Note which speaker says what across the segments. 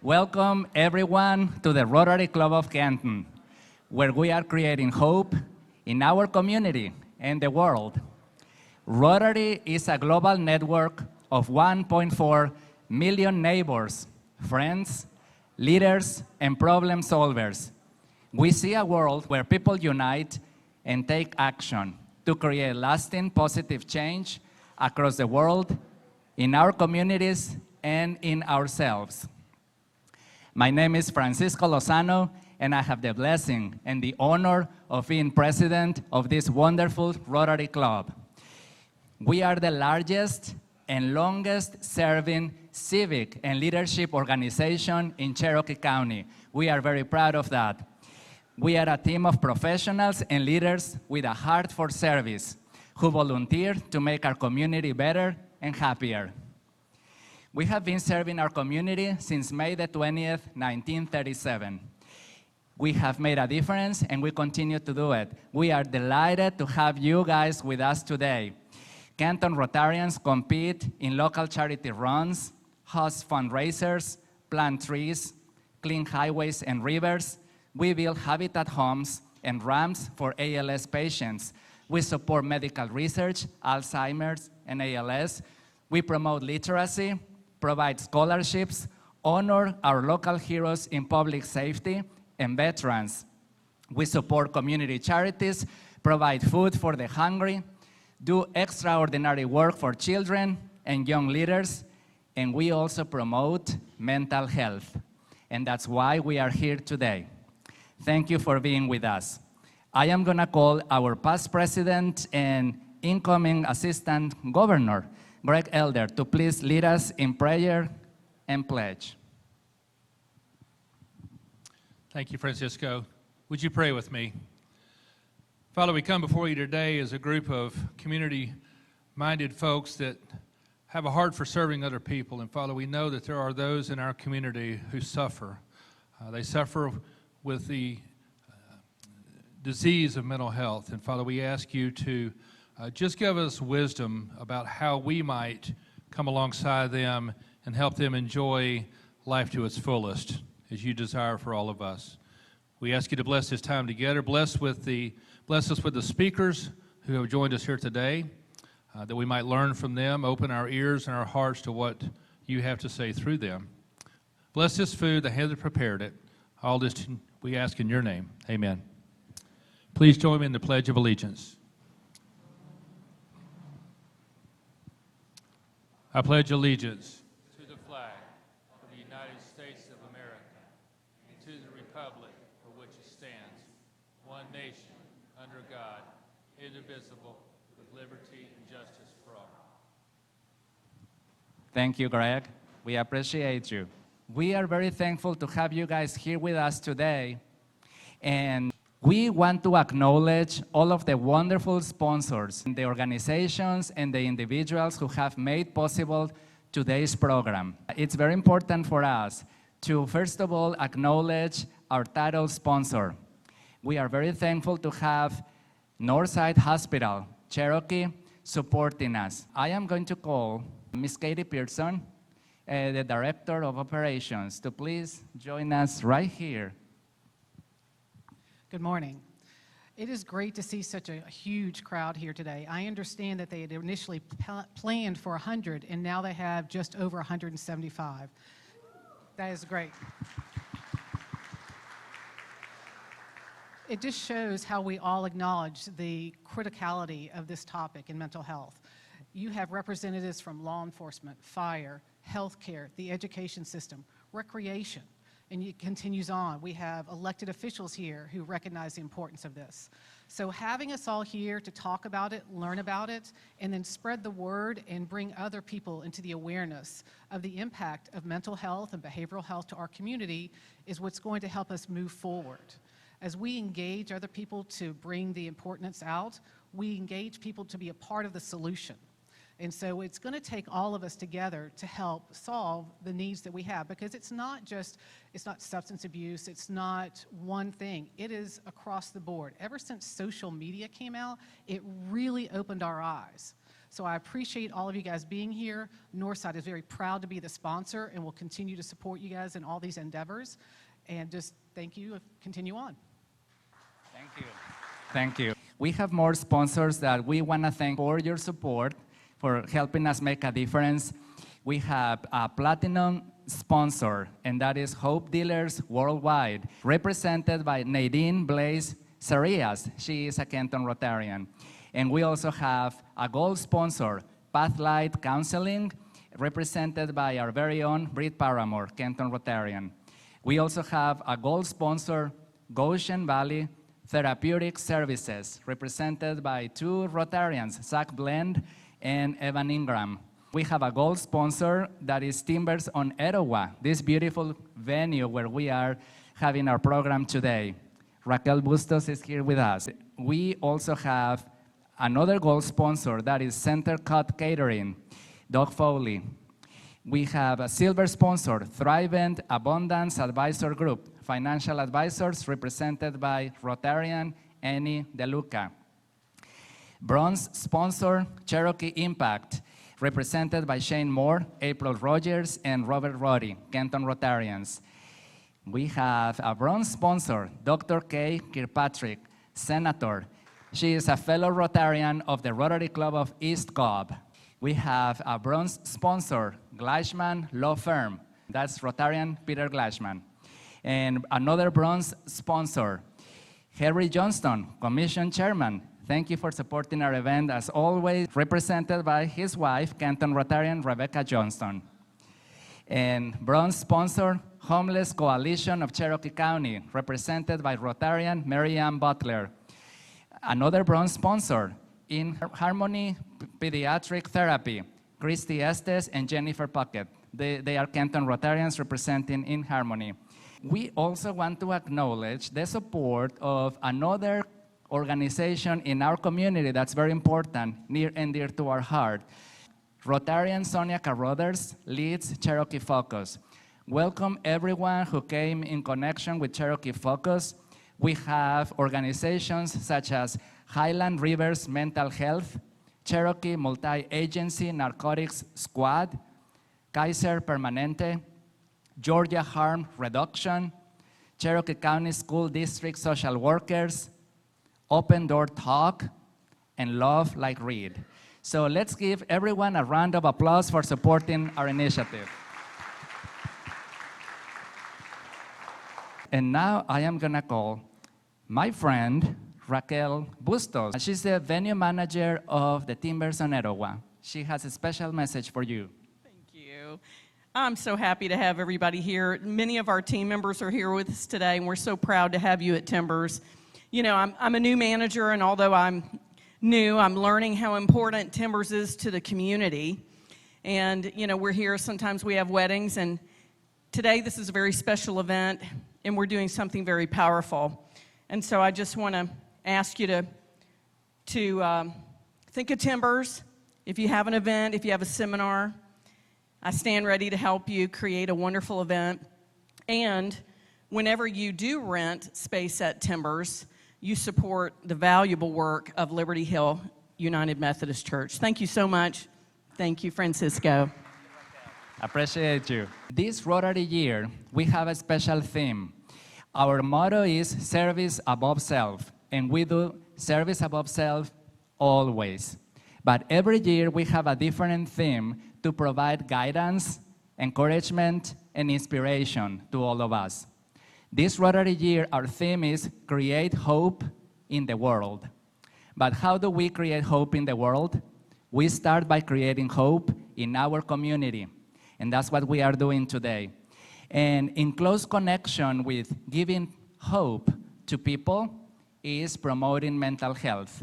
Speaker 1: Welcome everyone to the Rotary Club of Canton, where we are creating hope in our community and the world. Rotary is a global network of 1.4 million neighbors, friends, leaders, and problem solvers. We see a world where people unite and take action to create lasting positive change across the world, in our communities, and in ourselves. My name is Francisco Lozano, and I have the blessing and the honor of being president of this wonderful Rotary Club. We are the largest and longest serving civic and leadership organization in Cherokee County. We are very proud of that. We are a team of professionals and leaders with a heart for service who volunteer to make our community better and happier. We have been serving our community since May the 20th, 1937. We have made a difference and we continue to do it. We are delighted to have you guys with us today. Canton Rotarians compete in local charity runs, host fundraisers, plant trees, clean highways and rivers. We build habitat homes and ramps for ALS patients. We support medical research, Alzheimer's and ALS. We promote literacy, provide scholarships, honor our local heroes in public safety and veterans. We support community charities, provide food for the hungry, do extraordinary work for children and young leaders, and we also promote mental health. And that's why we are here today. Thank you for being with us. I am gonna call our past president and incoming assistant governor, Greg Elder, to please lead us in prayer and pledge.
Speaker 2: Thank you, Francisco. Would you pray with me? Father, we come before you today as a group of community-minded folks that have a heart for serving other people. And Father, we know that there are those in our community who suffer. They suffer with the disease of mental health. And Father, we ask you to just give us wisdom about how we might come alongside them and help them enjoy life to its fullest, as you desire for all of us. We ask you to bless this time together. Bless us with the speakers who have joined us here today, that we might learn from them, open our ears and our hearts to what you have to say through them. Bless this food, the hand that prepared it. All this we ask in your name. Amen. Please join me in the Pledge of Allegiance. I pledge allegiance to the flag of the United States of America and to the republic for which it stands, one nation, under God, indivisible, with liberty and justice for all.
Speaker 1: Thank you, Greg. We appreciate you. We are very thankful to have you guys here with us today. And we want to acknowledge all of the wonderful sponsors, the organizations and the individuals who have made possible today's program. It's very important for us to, first of all, acknowledge our title sponsor. We are very thankful to have Northside Hospital, Cherokee, supporting us. I am going to call Ms. Katie Pearson, the Director of Operations, to please join us right here.
Speaker 3: Good morning. It is great to see such a huge crowd here today. I understand that they had initially planned for 100, and now they have just over 175. That is great. It just shows how we all acknowledge the criticality of this topic in mental health. You have representatives from law enforcement, fire, healthcare, the education system, recreation, and it continues on. We have elected officials here who recognize the importance of this. So having us all here to talk about it, learn about it, and then spread the word and bring other people into the awareness of the impact of mental health and behavioral health to our community is what's going to help us move forward. As we engage other people to bring the importance out, we engage people to be a part of the solution. And so it's going to take all of us together to help solve the needs that we have, because it's not substance abuse, it's not one thing, it is across the board. Ever since social media came out, it really opened our eyes. So I appreciate all of you guys being here. Northside is very proud to be the sponsor and will continue to support you guys in all these endeavors. And just thank you. Continue on.
Speaker 1: Thank you. Thank you. We have more sponsors that we want to thank for your support, for helping us make a difference. We have a platinum sponsor, and that is Hopedealers Worldwide, represented by Nadine, Blase, Psareas. She is a Canton Rotarian. And we also have a gold sponsor, PathLight Counseling, represented by our very own Britt Parramore, Canton Rotarian. We also have a gold sponsor, Goshen Valley Therapeutic Services, represented by two Rotarians, Zach Blend and Evan Ingram. We have a gold sponsor that is Timbers on Etowah, this beautiful venue where we are having our program today. Raquel Bustos is here with us. We also have another gold sponsor that is Center Cut Catering, Doug Foley. We have a silver sponsor, Thrivent Abundance Advisor Group, financial advisors represented by Rotarian Annie DeLuca. Bronze sponsor, Cherokee Impact, represented by Shane Moore, April Rogers, and Robert Roddy, Canton Rotarians. We have a bronze sponsor, Dr. Kay Kirkpatrick, Senator. She is a fellow Rotarian of the Rotary Club of East Cobb. We have a bronze sponsor, Gleichman Law Firm. That's Rotarian Peter Gleichman. And another bronze sponsor, Harry Johnston, Commission Chairman. Thank you for supporting our event, as always, represented by his wife, Canton Rotarian Rebecca Johnston. And bronze sponsor, Homeless Coalition of Cherokee County, represented by Rotarian Mary Ann Butler. Another bronze sponsor, In Harmony Pediatric Therapy, Christy Estes and Jennifer Puckett. They are Canton Rotarians representing In Harmony. We also want to acknowledge the support of another organization in our community that's very important, near and dear to our heart. Rotarian Sonia Carruthers leads Cherokee Focus. Welcome everyone who came in connection with Cherokee Focus. We have organizations such as Highland Rivers Mental Health, Cherokee Multi-Agency Narcotics Squad, Kaiser Permanente, Georgia Harm Reduction, Cherokee County School District Social Workers, Open Door Talk, and Love Like Read. So let's give everyone a round of applause for supporting our initiative. And now I am gonna call my friend, Raquel Bustos. She's the venue manager of the Timbers on Etowah. She has a special message for you.
Speaker 4: Thank you. I'm so happy to have everybody here. Many of our team members are here with us today, and we're so proud to have you at Timbers. You know, I'm a new manager, and although I'm new, I'm learning how important Timbers is to the community. And, you know, we're here, sometimes we have weddings, and today this is a very special event, and we're doing something very powerful. And so I just want to ask you to think of Timbers. If you have an event, if you have a seminar, I stand ready to help you create a wonderful event. And whenever you do rent space at Timbers, you support the valuable work of Liberty Hill United Methodist Church. Thank you so much. Thank you, Francisco.
Speaker 1: Appreciate you. This Rotary year, we have a special theme. Our motto is service above self, and we do service above self always. But every year, we have a different theme to provide guidance, encouragement, and inspiration to all of us. This Rotary year, our theme is Create Hope in the World. But how do we create hope in the world? We start by creating hope in our community, and that's what we are doing today. And in close connection with giving hope to people is promoting mental health.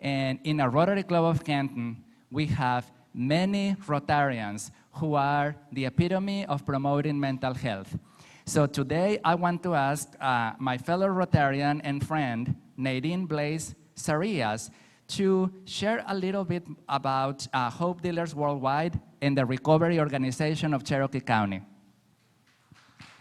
Speaker 1: And in our Rotary Club of Canton, we have many Rotarians who are the epitome of promoting mental health. So today, I want to ask my fellow Rotarian and friend, Nadine Blase Psareas, to share a little bit about Hopedealers Worldwide and the Recovery Organization of Cherokee County.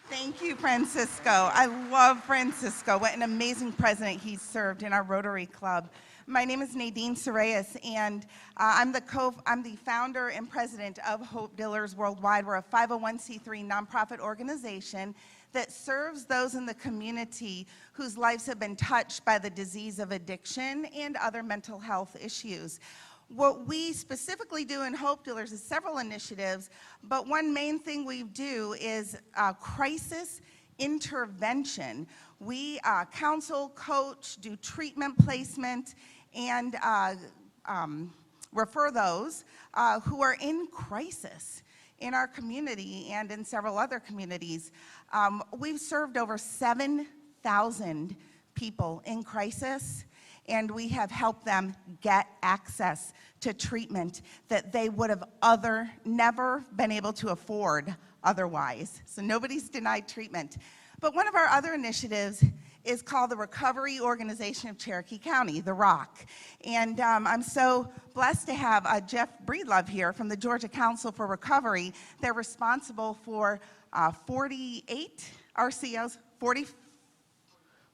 Speaker 5: Thank you, Francisco. I love Francisco. What an amazing president he's served in our Rotary Club. My name is Nadine Psareas, and I'm the founder and president of Hopedealers Worldwide. We're a 501c3 nonprofit organization that serves those in the community whose lives have been touched by the disease of addiction and other mental health issues. What we specifically do in Hopedealers is several initiatives, but one main thing we do is crisis intervention. We counsel, coach, do treatment placement, and refer those who are in crisis in our community and in several other communities. We've served over 7,000 people in crisis, and we have helped them get access to treatment that they would have never been able to afford otherwise. So nobody's denied treatment. But one of our other initiatives is called the Recovery Organization of Cherokee County, the ROC. And I'm so blessed to have Jeff Breedlove here from the Georgia Council for Recovery. They're responsible for 48 RCOs,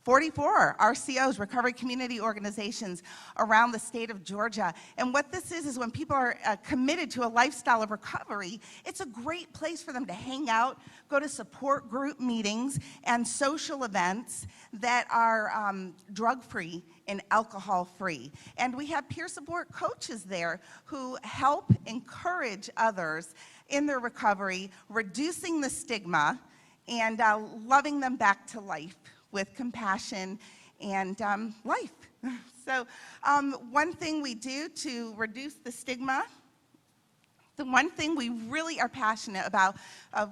Speaker 5: 44 RCOs, Recovery Community Organizations, around the state of Georgia. And what this is when people are committed to a lifestyle of recovery, it's a great place for them to hang out, go to support group meetings and social events that are drug-free and alcohol-free. And we have peer support coaches there who help encourage others in their recovery, reducing the stigma and loving them back to life with compassion and life. So one thing we do to reduce the stigma, the one thing we really are passionate about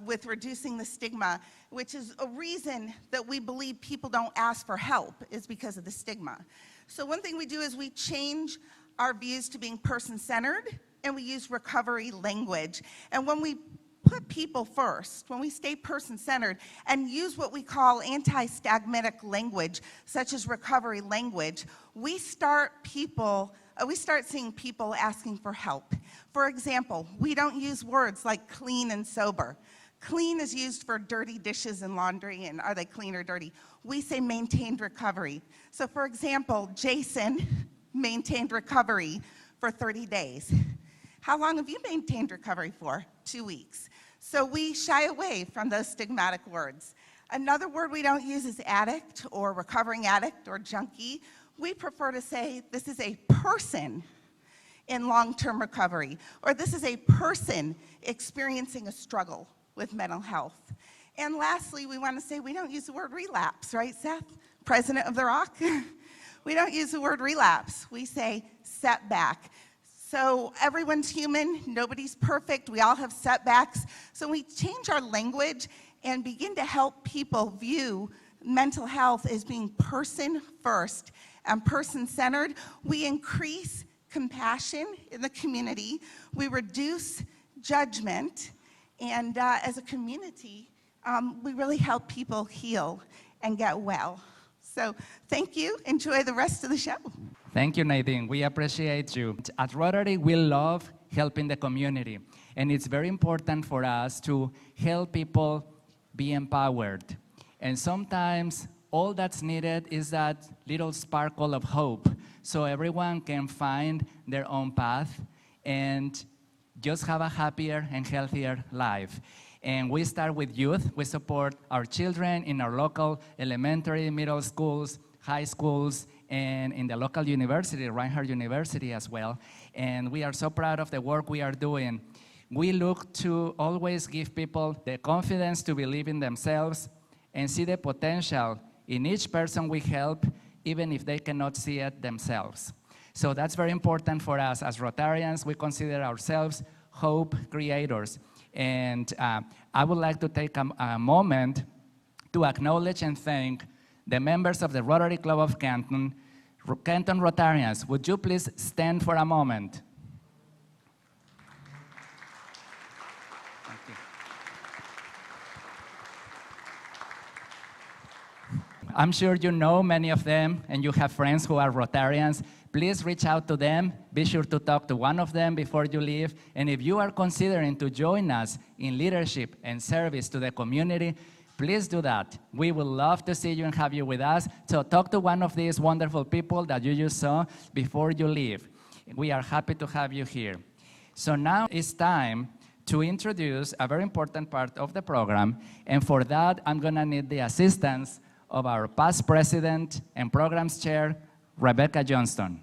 Speaker 5: with reducing the stigma, which is a reason that we believe people don't ask for help, is because of the stigma. So one thing we do is we change our views to being person-centered, and we use recovery language. And when we put people first, when we stay person-centered and use what we call anti-stigmatic language, such as recovery language, we start seeing people asking for help. For example, we don't use words like clean and sober. Clean is used for dirty dishes and laundry, and are they clean or dirty? We say maintained recovery. So for example, Jason maintained recovery for 30 days. How long have you maintained recovery for? 2 weeks. So we shy away from those stigmatic words. Another word we don't use is addict or recovering addict or junkie. We prefer to say this is a person in long-term recovery, or this is a person experiencing a struggle with mental health. And lastly, we want to say we don't use the word relapse, right, Seth? President of the ROC? We don't use the word relapse. We say setback. So everyone's human, nobody's perfect, we all have setbacks. So we change our language and begin to help people view mental health as being person first and person centered. We increase compassion in the community, we reduce judgment, and as a community, we really help people heal and get well. So thank you, enjoy the rest of the show.
Speaker 1: Thank you, Nadine. We appreciate you. At Rotary, we love helping the community, and it's very important for us to help people be empowered. And sometimes all that's needed is that little sparkle of hope so everyone can find their own path and just have a happier and healthier life. And we start with youth. We support our children in our local elementary, middle schools, high schools, and in the local university, Reinhardt University as well. And we are so proud of the work we are doing. We look to always give people the confidence to believe in themselves and see the potential in each person we help, even if they cannot see it themselves. So that's very important for us. As Rotarians, we consider ourselves hope creators. And I would like to take a moment to acknowledge and thank the members of the Rotary Club of Canton. Canton Rotarians, would you please stand for a moment? Thank you. I'm sure you know many of them, and you have friends who are Rotarians. Please reach out to them. Be sure to talk to one of them before you leave. And if you are considering to join us in leadership and service to the community, please do that. We would love to see you and have you with us. So talk to one of these wonderful people that you just saw before you leave. We are happy to have you here. So now it's time to introduce a very important part of the program, and for that, I'm gonna need the assistance of our past president and programs chair, Rebecca Johnston.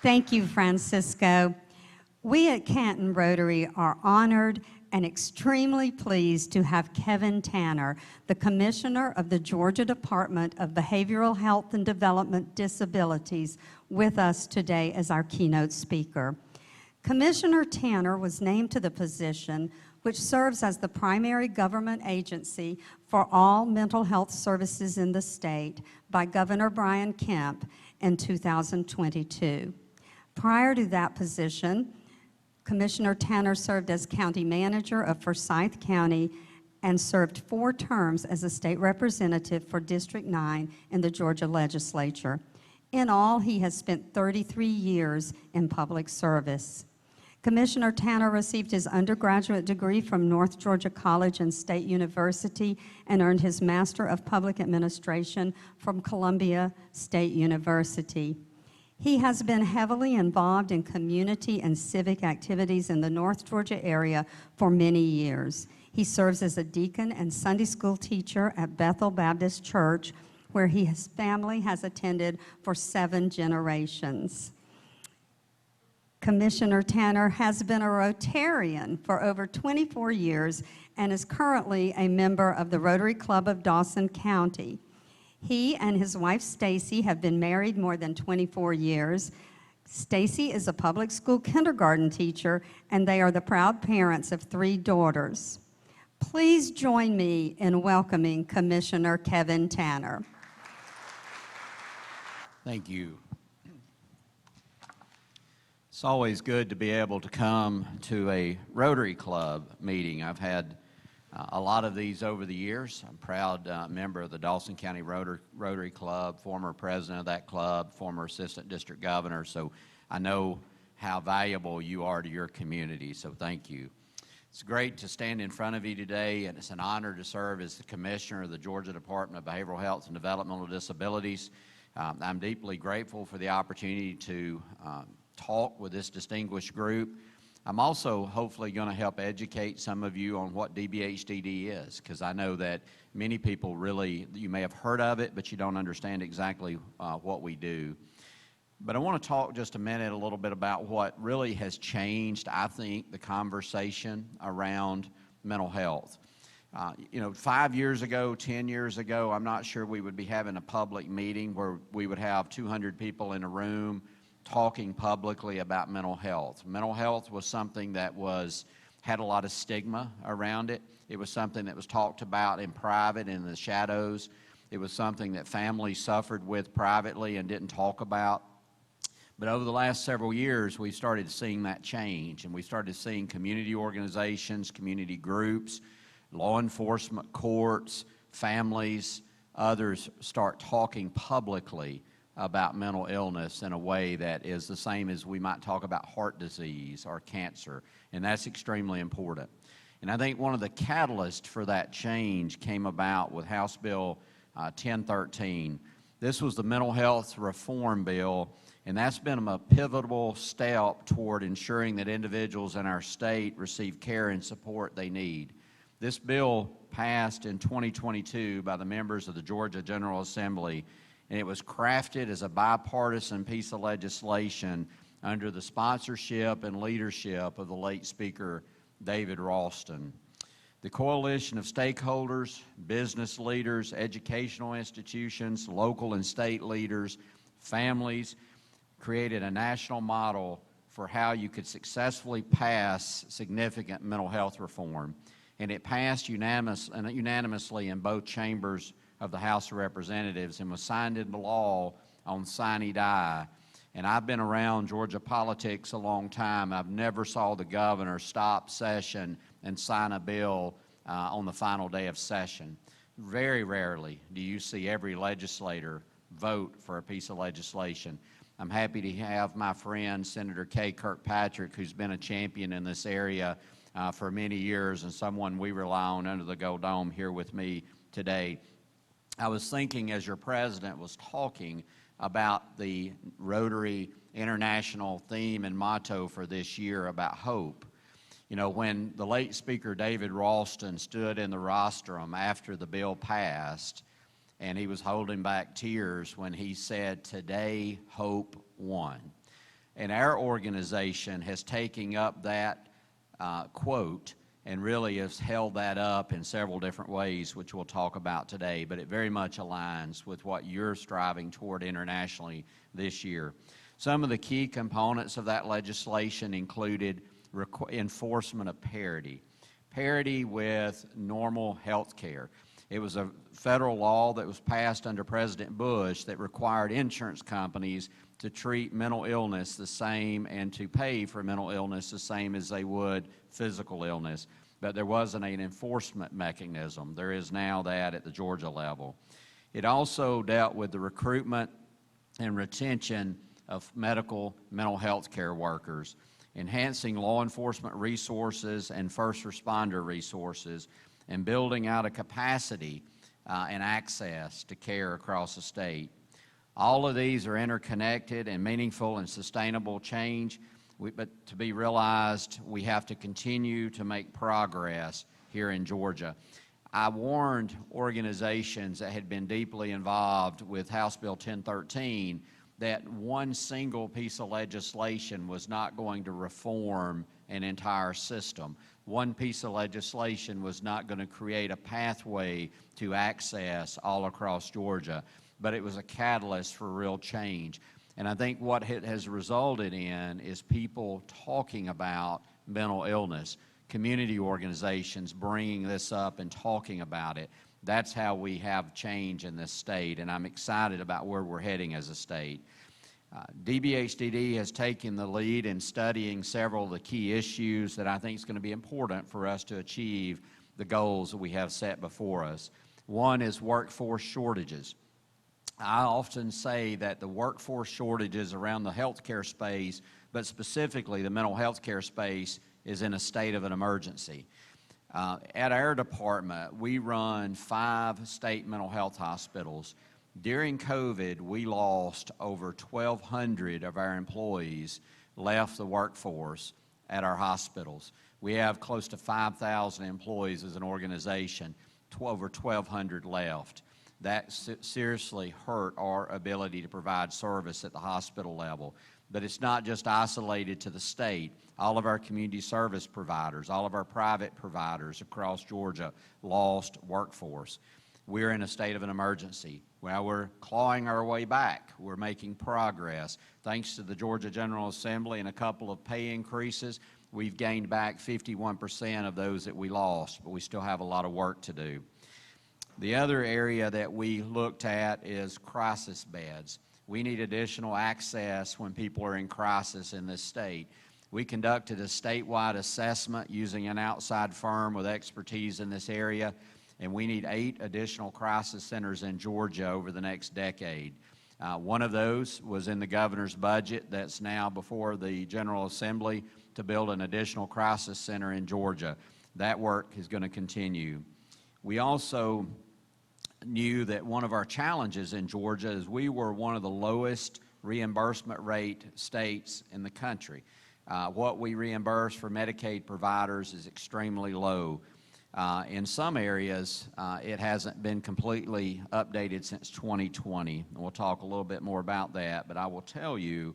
Speaker 6: Thank you, Francisco. We at Canton Rotary are honored and extremely pleased to have Kevin Tanner, the Commissioner of the Georgia Department of Behavioral Health and Development Disabilities, with us today as our keynote speaker. Commissioner Tanner was named to the position, which serves as the primary government agency for all mental health services in the state, by Governor Brian Kemp in 2022. Prior to that position, Commissioner Tanner served as county manager of Forsyth County and served 4 terms as a state representative for District 9 in the Georgia legislature. In all, he has spent 33 years in public service. Commissioner Tanner received his undergraduate degree from North Georgia College and State University and earned his Master of Public Administration from Columbia State University. He has been heavily involved in community and civic activities in the North Georgia area for many years. He serves as a deacon and Sunday school teacher at Bethel Baptist Church, where his family has attended for 7 generations. Commissioner Tanner has been a Rotarian for over 24 years and is currently a member of the Rotary Club of Dawson County. He and his wife, Stacy, have been married more than 24 years. Stacy is a public school kindergarten teacher, and they are the proud parents of 3 daughters. Please join me in welcoming Commissioner Kevin Tanner.
Speaker 7: Thank you. It's always good to be able to come to a Rotary Club meeting. I've had a lot of these over the years. I'm a proud member of the Dawson County Rotary Club, former president of that club, former assistant district governor, so I know how valuable you are to your community, so thank you. It's great to stand in front of you today, and it's an honor to serve as the Commissioner of the Georgia Department of Behavioral Health and Developmental Disabilities. I'm deeply grateful for the opportunity to talk with this distinguished group. I'm also hopefully going to help educate some of you on what DBHDD is, because I know that many people really, you may have heard of it, but you don't understand exactly what we do. But I want to talk just a minute a little bit about what really has changed, I think, the conversation around mental health. 5 years ago, 10 years ago, I'm not sure we would be having a public meeting where we would have 200 people in a room talking publicly about mental health. Mental health was something that had a lot of stigma around it. It was something that was talked about in private, in the shadows. It was something that families suffered with privately and didn't talk about. But over the last several years, we started seeing that change, and we started seeing community organizations, community groups, law enforcement, courts, families, others start talking publicly about mental illness in a way that is the same as we might talk about heart disease or cancer, and that's extremely important. And I think one of the catalysts for that change came about with House Bill 1013. This was the mental health reform bill, and that's been a pivotal step toward ensuring that individuals in our state receive care and support they need. This bill passed in 2022 by the members of the Georgia General Assembly, and it was crafted as a bipartisan piece of legislation under the sponsorship and leadership of the late Speaker David Ralston. The coalition of stakeholders, business leaders, educational institutions, local and state leaders, families, created a national model for how you could successfully pass significant mental health reform. And it passed unanimously in both chambers of the House of Representatives and was signed into law on sine die. And I've been around Georgia politics a long time. I've never saw the governor stop session and sign a bill on the final day of session. Very rarely do you see every legislator vote for a piece of legislation. I'm happy to have my friend, Senator Kay Kirkpatrick, who's been a champion in this area, for many years and someone we rely on under the Gold Dome here with me today. I was thinking as your president was talking about the Rotary International theme and motto for this year about hope. You know, when the late Speaker David Ralston stood in the rostrum after the bill passed, and he was holding back tears when he said, "Today, hope won." And our organization has taken up that quote and really has held that up in several different ways, which we'll talk about today, but it very much aligns with what you're striving toward internationally this year. Some of the key components of that legislation included enforcement of parity with normal health care. It was a federal law that was passed under President Bush that required insurance companies to treat mental illness the same and to pay for mental illness the same as they would physical illness. But there wasn't an enforcement mechanism. There is now that at the Georgia level. It also dealt with the recruitment and retention of mental health care workers, enhancing law enforcement resources and first responder resources, and building out a capacity and access to care across the state. All of these are interconnected and meaningful and sustainable change, but to be realized, we have to continue to make progress here in Georgia. I warned organizations that had been deeply involved with House Bill 1013 that one single piece of legislation was not going to reform an entire system. One piece of legislation was not going to create a pathway to access all across Georgia, but it was a catalyst for real change. And I think what it has resulted in is people talking about mental illness, community organizations bringing this up and talking about it. That's how we have change in this state, and I'm excited about where we're heading as a state. DBHDD has taken the lead in studying several of the key issues that I think is going to be important for us to achieve the goals that we have set before us. One is workforce shortages. I often say that the workforce shortages around the healthcare space, but specifically the mental health care space, is in a state of an emergency. At our department, we run 5 state mental health hospitals. During COVID, we lost over 1,200 of our employees left the workforce at our hospitals. We have close to 5,000 employees as an organization, over 1,200 left. That seriously hurt our ability to provide service at the hospital level. But it's not just isolated to the state. All of our community service providers, all of our private providers across Georgia lost workforce. We're in a state of an emergency. Well, we're clawing our way back. We're making progress. Thanks to the Georgia General Assembly and a couple of pay increases, we've gained back 51% of those that we lost, but we still have a lot of work to do. The other area that we looked at is crisis beds. We need additional access when people are in crisis in this state. We conducted a statewide assessment using an outside firm with expertise in this area, and we need 8 additional crisis centers in Georgia over the next decade. One of those was in the governor's budget that's now before the General Assembly to build an additional crisis center in Georgia. That work is going to continue. We also knew that one of our challenges in Georgia is we were one of the lowest reimbursement rate states in the country. What we reimburse for Medicaid providers is extremely low. In some areas, it hasn't been completely updated since 2020. And we'll talk a little bit more about that, but I will tell you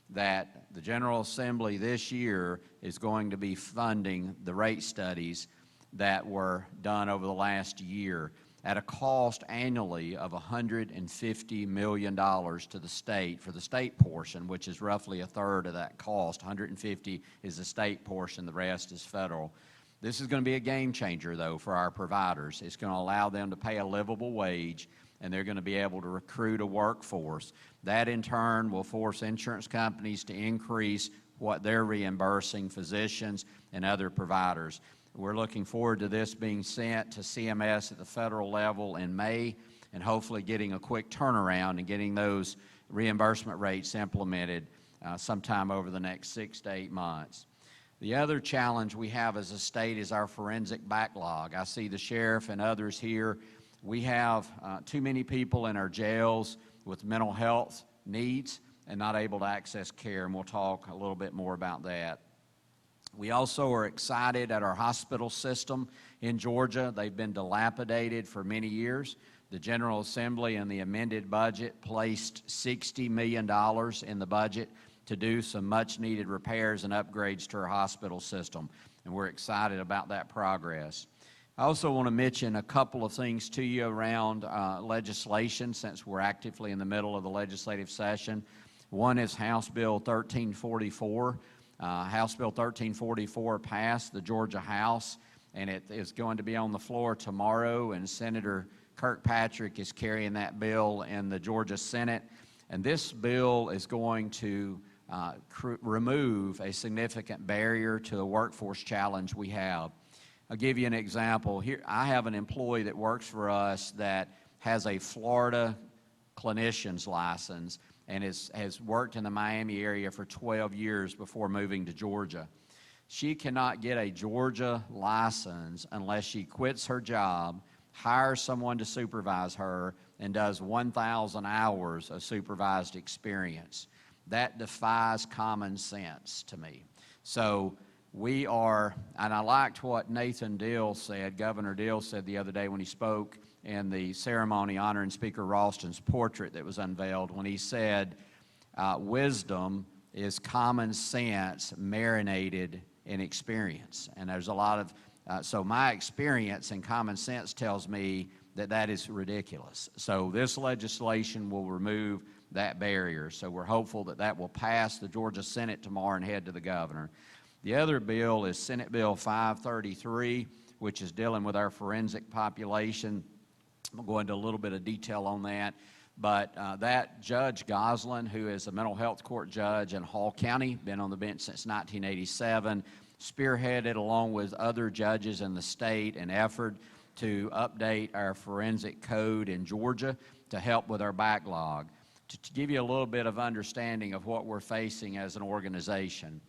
Speaker 7: that the General Assembly this year is going to be funding the rate studies that were done over the last year at a cost annually of $150 million to the state for the state portion, which is roughly a third of that cost. 150 is the state portion, the rest is federal. This is going to be a game changer, though, for our providers. It's going to allow them to pay a livable wage, and they're going to be able to recruit a workforce. That, in turn, will force insurance companies to increase what they're reimbursing physicians and other providers. We're looking forward to this being sent to CMS at the federal level in May and hopefully getting a quick turnaround and getting those reimbursement rates implemented sometime over the next 6 to 8 months. The other challenge we have as a state is our forensic backlog. I see the sheriff and others here. We have too many people in our jails with mental health needs and not able to access care, and we'll talk a little bit more about that. We also are excited at our hospital system in Georgia. They've been dilapidated for many years. The General Assembly in the amended budget placed $60 million in the budget to do some much-needed repairs and upgrades to our hospital system, and we're excited about that progress. I also want to mention a couple of things to you around legislation, since we're actively in the middle of the legislative session. One is House Bill 1344. House Bill 1344 passed the Georgia House, and it is going to be on the floor tomorrow, and Senator Kirkpatrick is carrying that bill in the Georgia Senate. And this bill is going to remove a significant barrier to the workforce challenge we have. I'll give you an example. Here, I have an employee that works for us that has a Florida clinician's license and has worked in the Miami area for 12 years before moving to Georgia. She cannot get a Georgia license unless she quits her job, hires someone to supervise her, and does 1,000 hours of supervised experience. That defies common sense to me. So we are, and I liked what Nathan Deal said, Governor Deal said the other day when he spoke in the ceremony honoring Speaker Ralston's portrait that was unveiled, when he said, wisdom is common sense marinated in experience. And there's a lot of, so my experience and common sense tells me that that is ridiculous. So this legislation will remove that barrier. So we're hopeful that that will pass the Georgia Senate tomorrow and head to the governor. The other bill is Senate Bill 533, which is dealing with our forensic population. I'll go into a little bit of detail on that. But that Judge Goslin, who is a mental health court judge in Hall County, been on the bench since 1987, spearheaded along with other judges in the state an effort to update our forensic code in Georgia to help with our backlog. To give you a little bit of understanding of what we're facing as an organization,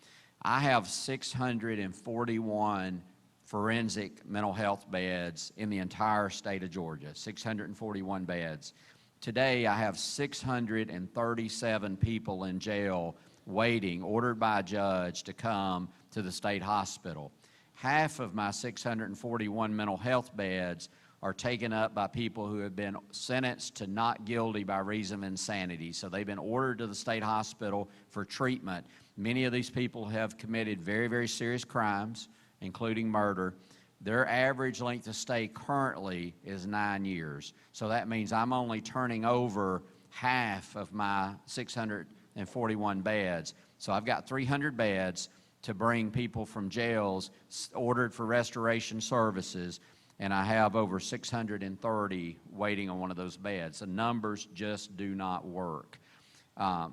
Speaker 7: I have 641 forensic mental health beds in the entire state of Georgia, 641 beds. Today, I have 637 people in jail waiting, ordered by a judge to come to the state hospital. Half of my 641 mental health beds are taken up by people who have been sentenced to not guilty by reason of insanity. So they've been ordered to the state hospital for treatment. Many of these people have committed very, very serious crimes, including murder. Their average length of stay currently is 9 years. So that means I'm only turning over half of my 641 beds. So I've got 300 beds to bring people from jails ordered for restoration services, and I have over 630 waiting on one of those beds. The numbers just do not work.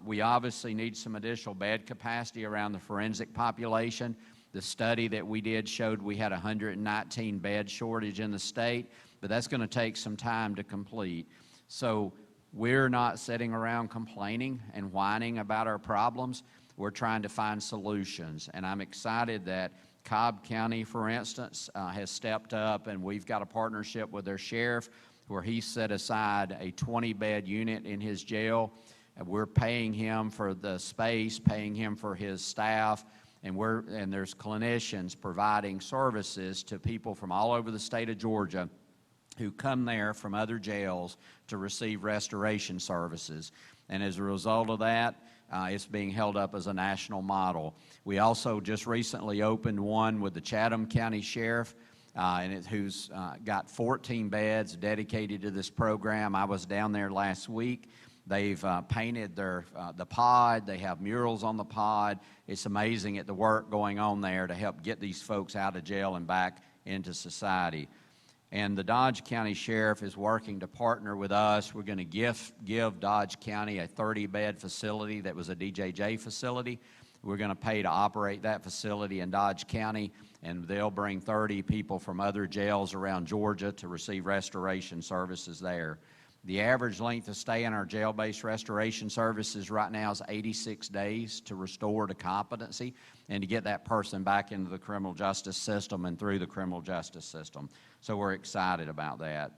Speaker 7: We obviously need some additional bed capacity around the forensic population. The study that we did showed we had 119 bed shortage in the state, but that's going to take some time to complete. So we're not sitting around complaining and whining about our problems. We're trying to find solutions, and I'm excited that Cobb County, for instance, has stepped up, and we've got a partnership with their sheriff where he set aside a 20-bed unit in his jail. And we're paying him for the space, paying him for his staff, and there's clinicians providing services to people from all over the state of Georgia who come there from other jails to receive restoration services. And as a result of that, it's being held up as a national model. We also just recently opened one with the Chatham County Sheriff, who's got 14 beds dedicated to this program. I was down there last week. They've painted the pod. They have murals on the pod. It's amazing at the work going on there to help get these folks out of jail and back into society. And the Dodge County Sheriff is working to partner with us. We're going to give Dodge County a 30-bed facility that was a DJJ facility. We're going to pay to operate that facility in Dodge County, and they'll bring 30 people from other jails around Georgia to receive restoration services there. The average length of stay in our jail-based restoration services right now is 86 days to restore to competency and to get that person back into the criminal justice system and through the criminal justice system. So we're excited about that.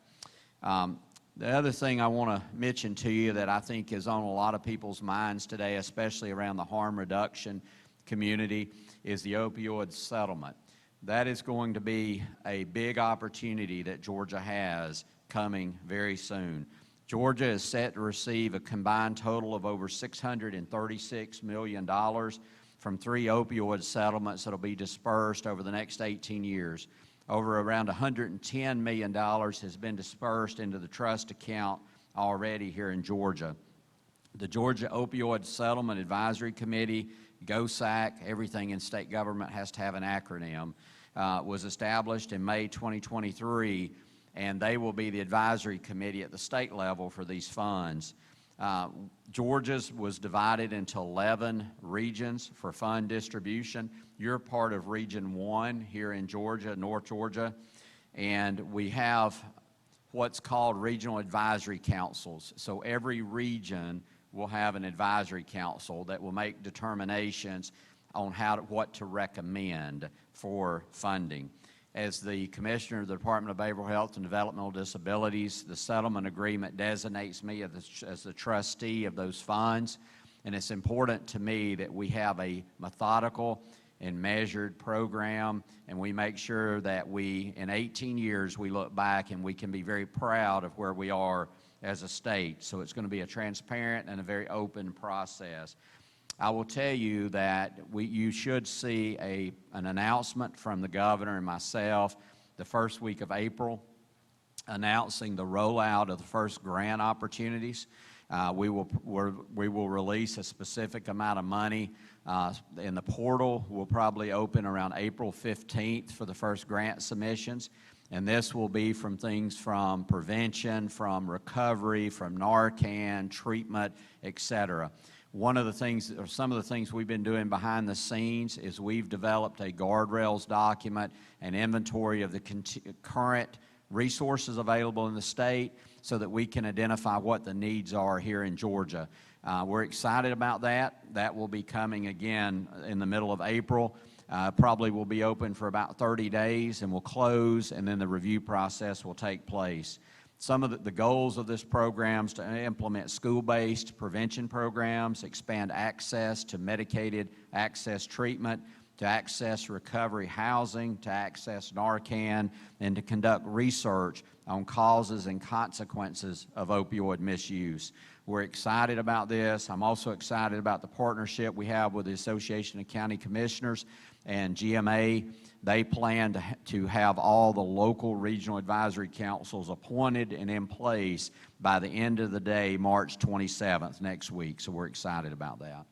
Speaker 7: The other thing I want to mention to you that I think is on a lot of people's minds today, especially around the harm reduction community, is the opioid settlement. That is going to be a big opportunity that Georgia has coming very soon. Georgia is set to receive a combined total of over $636 million from 3 opioid settlements that will be dispersed over the next 18 years. Over around $110 million has been dispersed into the trust account already here in Georgia. The Georgia Opioid Settlement Advisory Committee, GOSAC, everything in state government has to have an acronym, was established in May 2023, and they will be the advisory committee at the state level for these funds. Georgia's was divided into 11 regions for fund distribution. You're part of Region 1 here in Georgia, North Georgia, and we have what's called regional advisory councils. So every region will have an advisory council that will make determinations on what to recommend for funding. As the Commissioner of the Department of Behavioral Health and Developmental Disabilities, the settlement agreement designates me as the trustee of those funds, and it's important to me that we have a methodical and measured program, and we make sure that in 18 years, we look back and we can be very proud of where we are as a state. So it's going to be a transparent and a very open process. I will tell you that you should see an announcement from the governor and myself the first week of April announcing the rollout of the first grant opportunities. We will release a specific amount of money in the portal. Will probably open around April 15th for the first grant submissions. And this will be from things from prevention, from recovery, from Narcan, treatment, etc. One of the things, or some of the things we've been doing behind the scenes is we've developed a guardrails document, an inventory of the current resources available in the state so that we can identify what the needs are here in Georgia. We're excited about that. That will be coming again in the middle of April. Probably will be open for about 30 days and will close, and then the review process will take place. Some of the goals of this program is to implement school-based prevention programs, expand access to medicated access treatment, to access recovery housing, to access Narcan, and to conduct research on causes and consequences of opioid misuse. We're excited about this. I'm also excited about the partnership we have with the Association of County Commissioners and GMA. They plan to have all the local regional advisory councils appointed and in place by the end of the day, March 27th, next week. So we're excited about that.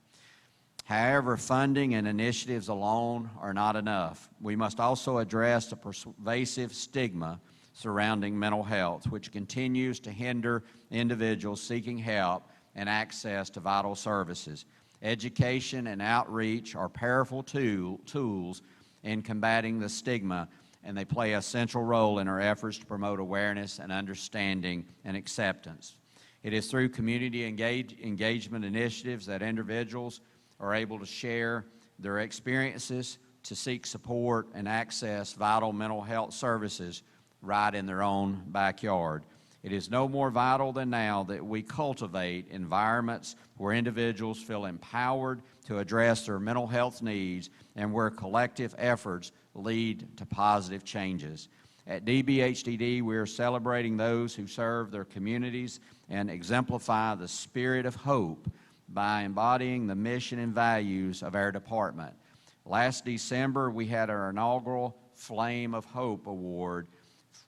Speaker 7: However, funding and initiatives alone are not enough. We must also address the pervasive stigma surrounding mental health, which continues to hinder individuals seeking help and access to vital services. Education and outreach are powerful tools in combating the stigma, and they play a central role in our efforts to promote awareness and understanding and acceptance. It is through community engagement initiatives that individuals are able to share their experiences, to seek support and access vital mental health services right in their own backyard. It is no more vital than now that we cultivate environments where individuals feel empowered to address their mental health needs and where collective efforts lead to positive changes. At DBHDD, we are celebrating those who serve their communities and exemplify the spirit of hope by embodying the mission and values of our department. Last December, we had our inaugural Flame of Hope Award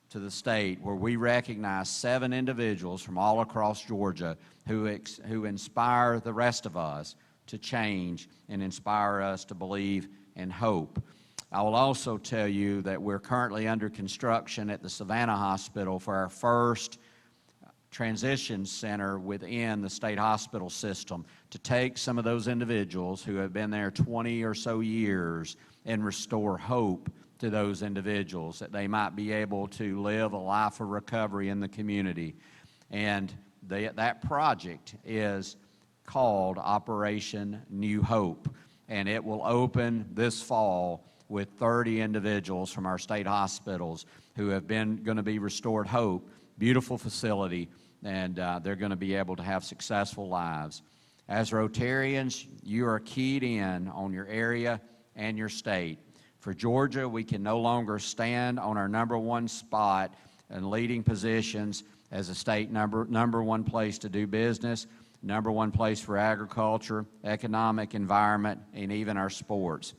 Speaker 7: to the state, where we recognized 7 individuals from all across Georgia who inspire the rest of us to change and inspire us to believe in hope. I will also tell you that we're currently under construction at the Savannah Hospital for our first transition center within the state hospital system to take some of those individuals who have been there 20 or so years and restore hope to those individuals, that they might be able to live a life of recovery in the community. And that project is called Operation New Hope, and it will open this fall with 30 individuals from our state hospitals who have been going to be restored hope. Beautiful facility, and they're going to be able to have successful lives. As Rotarians, you are keyed in on your area and your state. For Georgia, we can no longer stand on our #1 spot and leading positions as a state number one place to do business, #1 place for agriculture, economic, environment, and even our sports.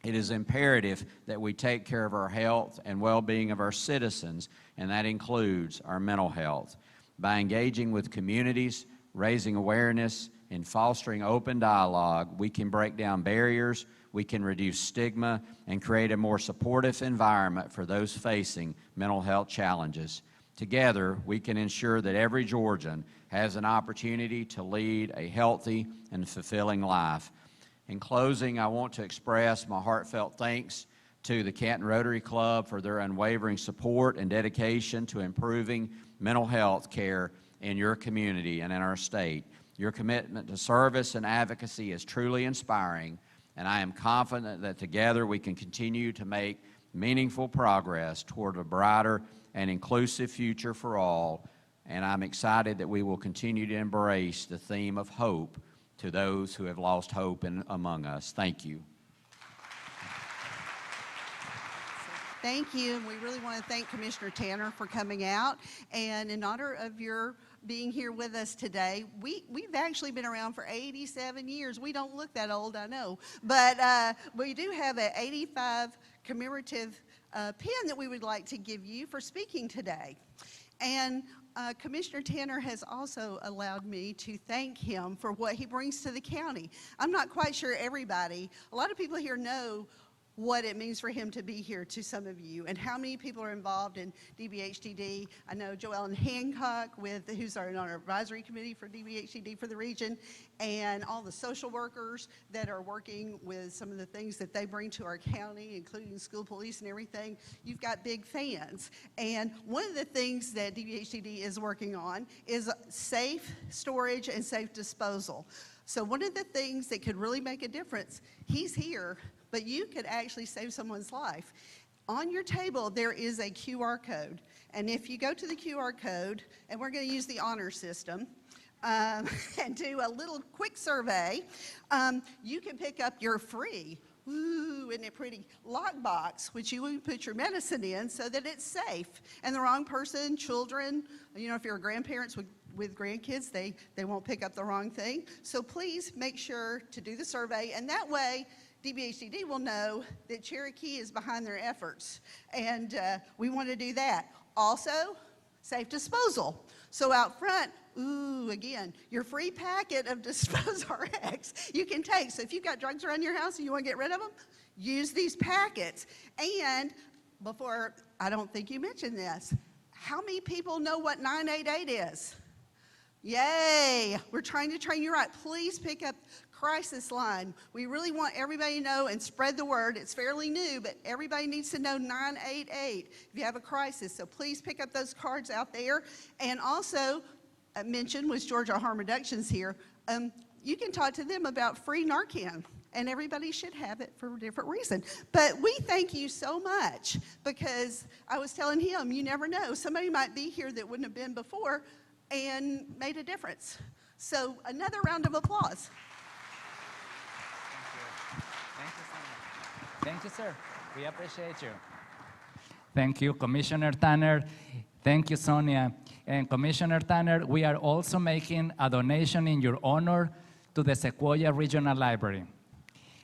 Speaker 7: It is imperative that we take care of our health and well-being of our citizens, and that includes our mental health. By engaging with communities, raising awareness, and fostering open dialogue, we can break down barriers, we can reduce stigma, and create a more supportive environment for those facing mental health challenges. Together, we can ensure that every Georgian has an opportunity to lead a healthy and fulfilling life. In closing, I want to express my heartfelt thanks to the Canton Rotary Club for their unwavering support and dedication to improving mental health care in your community and in our state. Your commitment to service and advocacy is truly inspiring, and I am confident that together we can continue to make meaningful progress toward a brighter and inclusive future for all, and I'm excited that we will continue to embrace the theme of hope to those who have lost hope among us. Thank you.
Speaker 8: Thank you, and we really want to thank Commissioner Tanner for coming out. And in honor of your being here with us today, we've actually been around for 87 years. We don't look that old, I know, but we do have an 85 commemorative pin that we would like to give you for speaking today. And Commissioner Tanner has also allowed me to thank him for what he brings to the county. I'm not quite sure a lot of people here know what it means for him to be here to some of you and how many people are involved in DBHDD. I know Joellen Hancock, who's on our advisory committee for DBHDD for the region, and all the social workers that are working with some of the things that they bring to our county, including school police and everything. You've got big fans. And one of the things that DBHDD is working on is safe storage and safe disposal. So one of the things that could really make a difference, he's here, but you could actually save someone's life. On your table, there is a QR code. And if you go to the QR code, and we're going to use the honor system, and do a little quick survey, you can pick up your free, ooh, isn't it pretty, lockbox, which you would put your medicine in so that it's safe. And the wrong person, children, if you're grandparents with grandkids, they won't pick up the wrong thing. So please make sure to do the survey, and that way, DBHDD will know that Cherokee is behind their efforts, and we want to do that. Also, safe disposal. So out front, ooh, again, your free packet of DisposeRx you can take. So if you've got drugs around your house and you want to get rid of them, use these packets. And before, I don't think you mentioned this, how many people know what 988 is? Yay, we're trying to train you right. Please pick up crisis line. We really want everybody to know and spread the word. It's fairly new, but everybody needs to know 988 if you have a crisis. So please pick up those cards out there. And also, I mentioned was Georgia Harm Reduction's here. You can talk to them about free Narcan. And everybody should have it for a different reason. But we thank you so much, because I was telling him, you never know. Somebody might be here that wouldn't have been before and made a difference. So another round of applause.
Speaker 1: Thank you, sir. We appreciate you. Thank you, Commissioner Tanner. Thank you, Sonia. And Commissioner Tanner, we are also making a donation in your honor to the Sequoia Regional Library.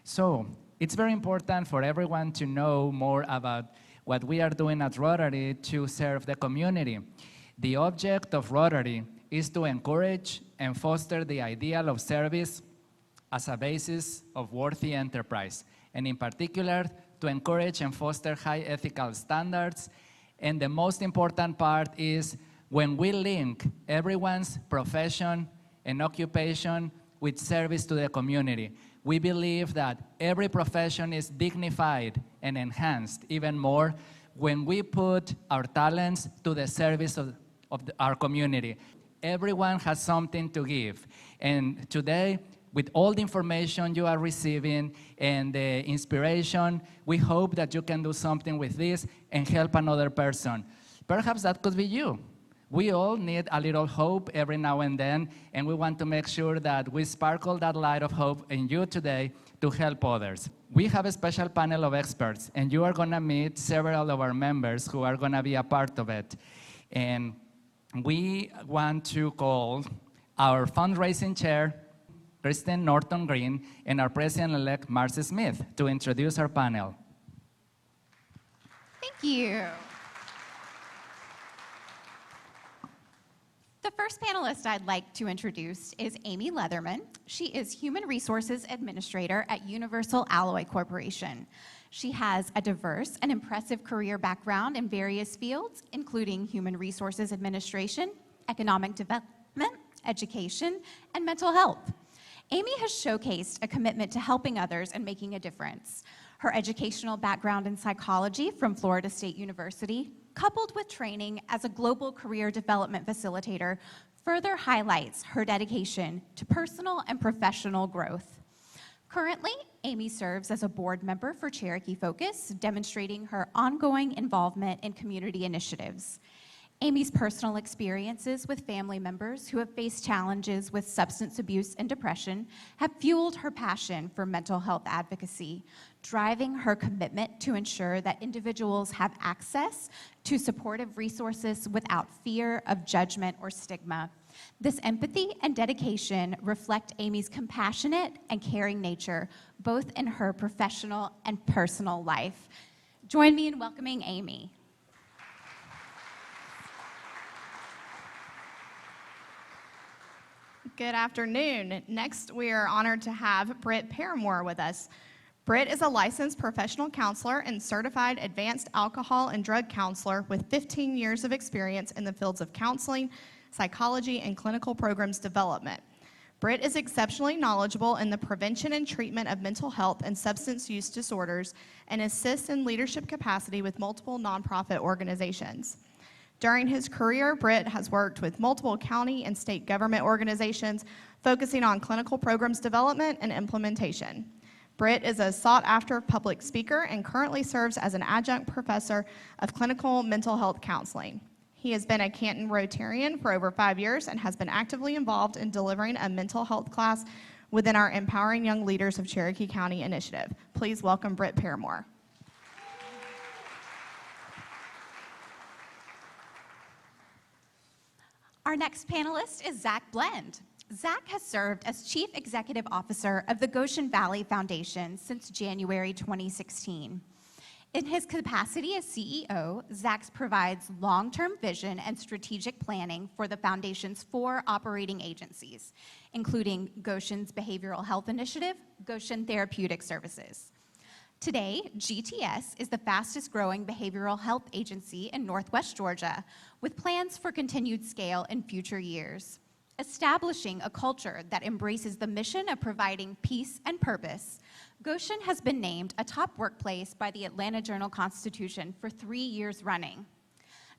Speaker 1: So it's very important for everyone to know more about what we are doing at Rotary to serve the community. The object of Rotary is to encourage and foster the ideal of service as a basis of worthy enterprise, and in particular, to encourage and foster high ethical standards. And the most important part is when we link everyone's profession and occupation with service to the community. We believe that every profession is dignified and enhanced even more when we put our talents to the service of of our community. Everyone has something to give. And today, with all the information you are receiving and the inspiration, we hope that you can do something with this and help another person. Perhaps that could be you. We all need a little hope every now and then, and we want to make sure that we sparkle that light of hope in you today to help others. We have a special panel of experts, and you are gonna meet several of our members who are gonna be a part of it. And we want to call our fundraising chair, Kristen Norton Green, and our president-elect, Marcy Smith, to introduce our panel.
Speaker 9: Thank you. The first panelist I'd like to introduce is Amy Leatherman. She is Human Resources Administrator at Universal Alloy Corporation. She has a diverse and impressive career background in various fields, including human resources administration, economic development, education, and mental health. Amy has showcased a commitment to helping others and making a difference. Her educational background in psychology from Florida State University, coupled with training as a global career development facilitator, further highlights her dedication to personal and professional growth. Currently, Amy serves as a board member for Cherokee Focus, demonstrating her ongoing involvement in community initiatives. Amy's personal experiences with family members who have faced challenges with substance abuse and depression have fueled her passion for mental health advocacy, driving her commitment to ensure that individuals have access to supportive resources without fear of judgment or stigma. This empathy and dedication reflect Amy's compassionate and caring nature, both in her professional and personal life. Join me in welcoming Amy.
Speaker 10: Good afternoon. Next, we are honored to have Britt Parramore with us. Britt is a licensed professional counselor and certified advanced alcohol and drug counselor with 15 years of experience in the fields of counseling, psychology, and clinical programs development. Britt is exceptionally knowledgeable in the prevention and treatment of mental health and substance use disorders and assists in leadership capacity with multiple nonprofit organizations. During his career, Britt has worked with multiple county and state government organizations focusing on clinical programs development and implementation. Britt is a sought-after public speaker and currently serves as an adjunct professor of clinical mental health counseling. He has been a Canton Rotarian for over 5 years and has been actively involved in delivering a mental health class within our Empowering Young Leaders of Cherokee County initiative. Please welcome Britt Parramore.
Speaker 9: Our next panelist is Zach Blend. Zach has served as Chief Executive Officer of the Goshen Valley Foundation since January 2016. In his capacity as CEO, Zach provides long-term vision and strategic planning for the Foundation's 4 operating agencies, including Goshen's Behavioral Health Initiative, Goshen Therapeutic Services. Today, GTS is the fastest growing behavioral health agency in Northwest Georgia, with plans for continued scale in future years. Establishing a culture that embraces the mission of providing peace and purpose, Goshen has been named a top workplace by the Atlanta Journal-Constitution for 3 years running.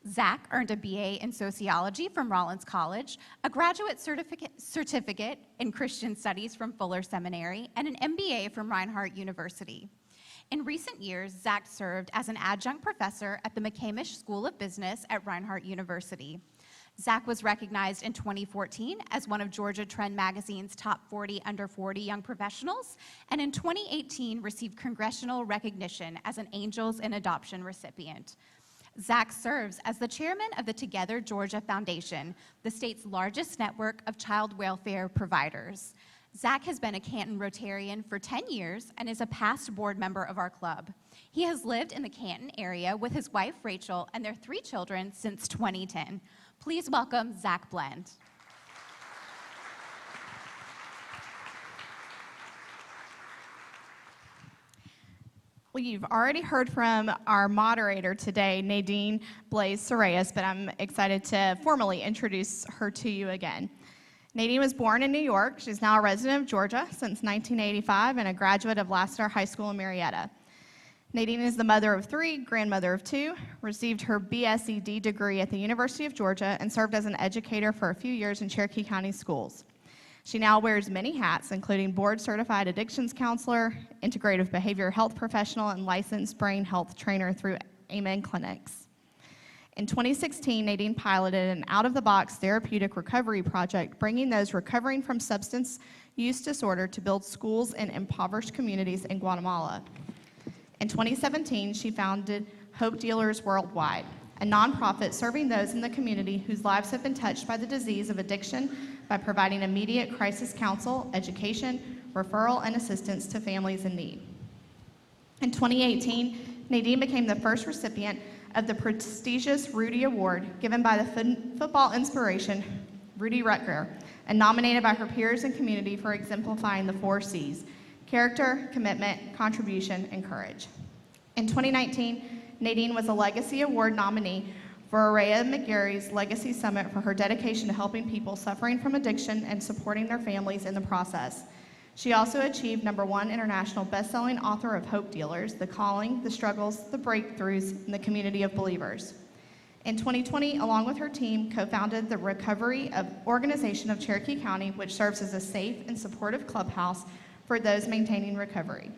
Speaker 9: Zach earned a BA in sociology from Rollins College, a graduate certificate in Christian Studies from Fuller Seminary, and an MBA from Reinhardt University. In recent years, Zach served as an adjunct professor at the McCamish School of Business at Reinhardt University. Zach was recognized in 2014 as one of Georgia Trend Magazine's top 40 under 40 young professionals, and in 2018 received congressional recognition as an Angels in Adoption recipient. Zach serves as the chairman of the Together Georgia Foundation, the state's largest network of child welfare providers. Zach has been a Canton Rotarian for 10 years and is a past board member of our club. He has lived in the Canton area with his wife, Rachel, and their 3 children since 2010. Please welcome Zach Blend.
Speaker 10: Well, you've already heard from our moderator today, Nadine Blase Psareas, but I'm excited to formally introduce her to you again. Nadine was born in New York. She's now a resident of Georgia since 1985 and a graduate of Lassiter High School in Marietta. Nadine is the mother of 3, grandmother of 2, received her BSED degree at the University of Georgia, and served as an educator for a few years in Cherokee County schools. She now wears many hats, including board-certified addictions counselor, integrative behavioral health professional, and licensed brain health trainer through Amen Clinics. In 2016, Nadine piloted an out-of-the-box therapeutic recovery project, bringing those recovering from substance use disorder to build schools in impoverished communities in Guatemala. In 2017, she founded Hopedealers Worldwide, a nonprofit serving those in the community whose lives have been touched by the disease of addiction by providing immediate crisis counsel, education, referral, and assistance to families in need. In 2018, Nadine became the first recipient of the prestigious Rudy Award given by the football inspiration, Rudy Rutger, and nominated by her peers and community for exemplifying the 4 C's: character, commitment, contribution, and courage. In 2019, Nadine was a Legacy Award nominee for Araya McGarry's Legacy Summit for her dedication to helping people suffering from addiction and supporting their families in the process. She also achieved #1 international best-selling author of Hopedealers, The Calling, The Struggles, The Breakthroughs, and the Community of Believers. In 2020, along with her team, co-founded the Recovery Organization of Cherokee County, which serves as a safe and supportive clubhouse for those maintaining recovery.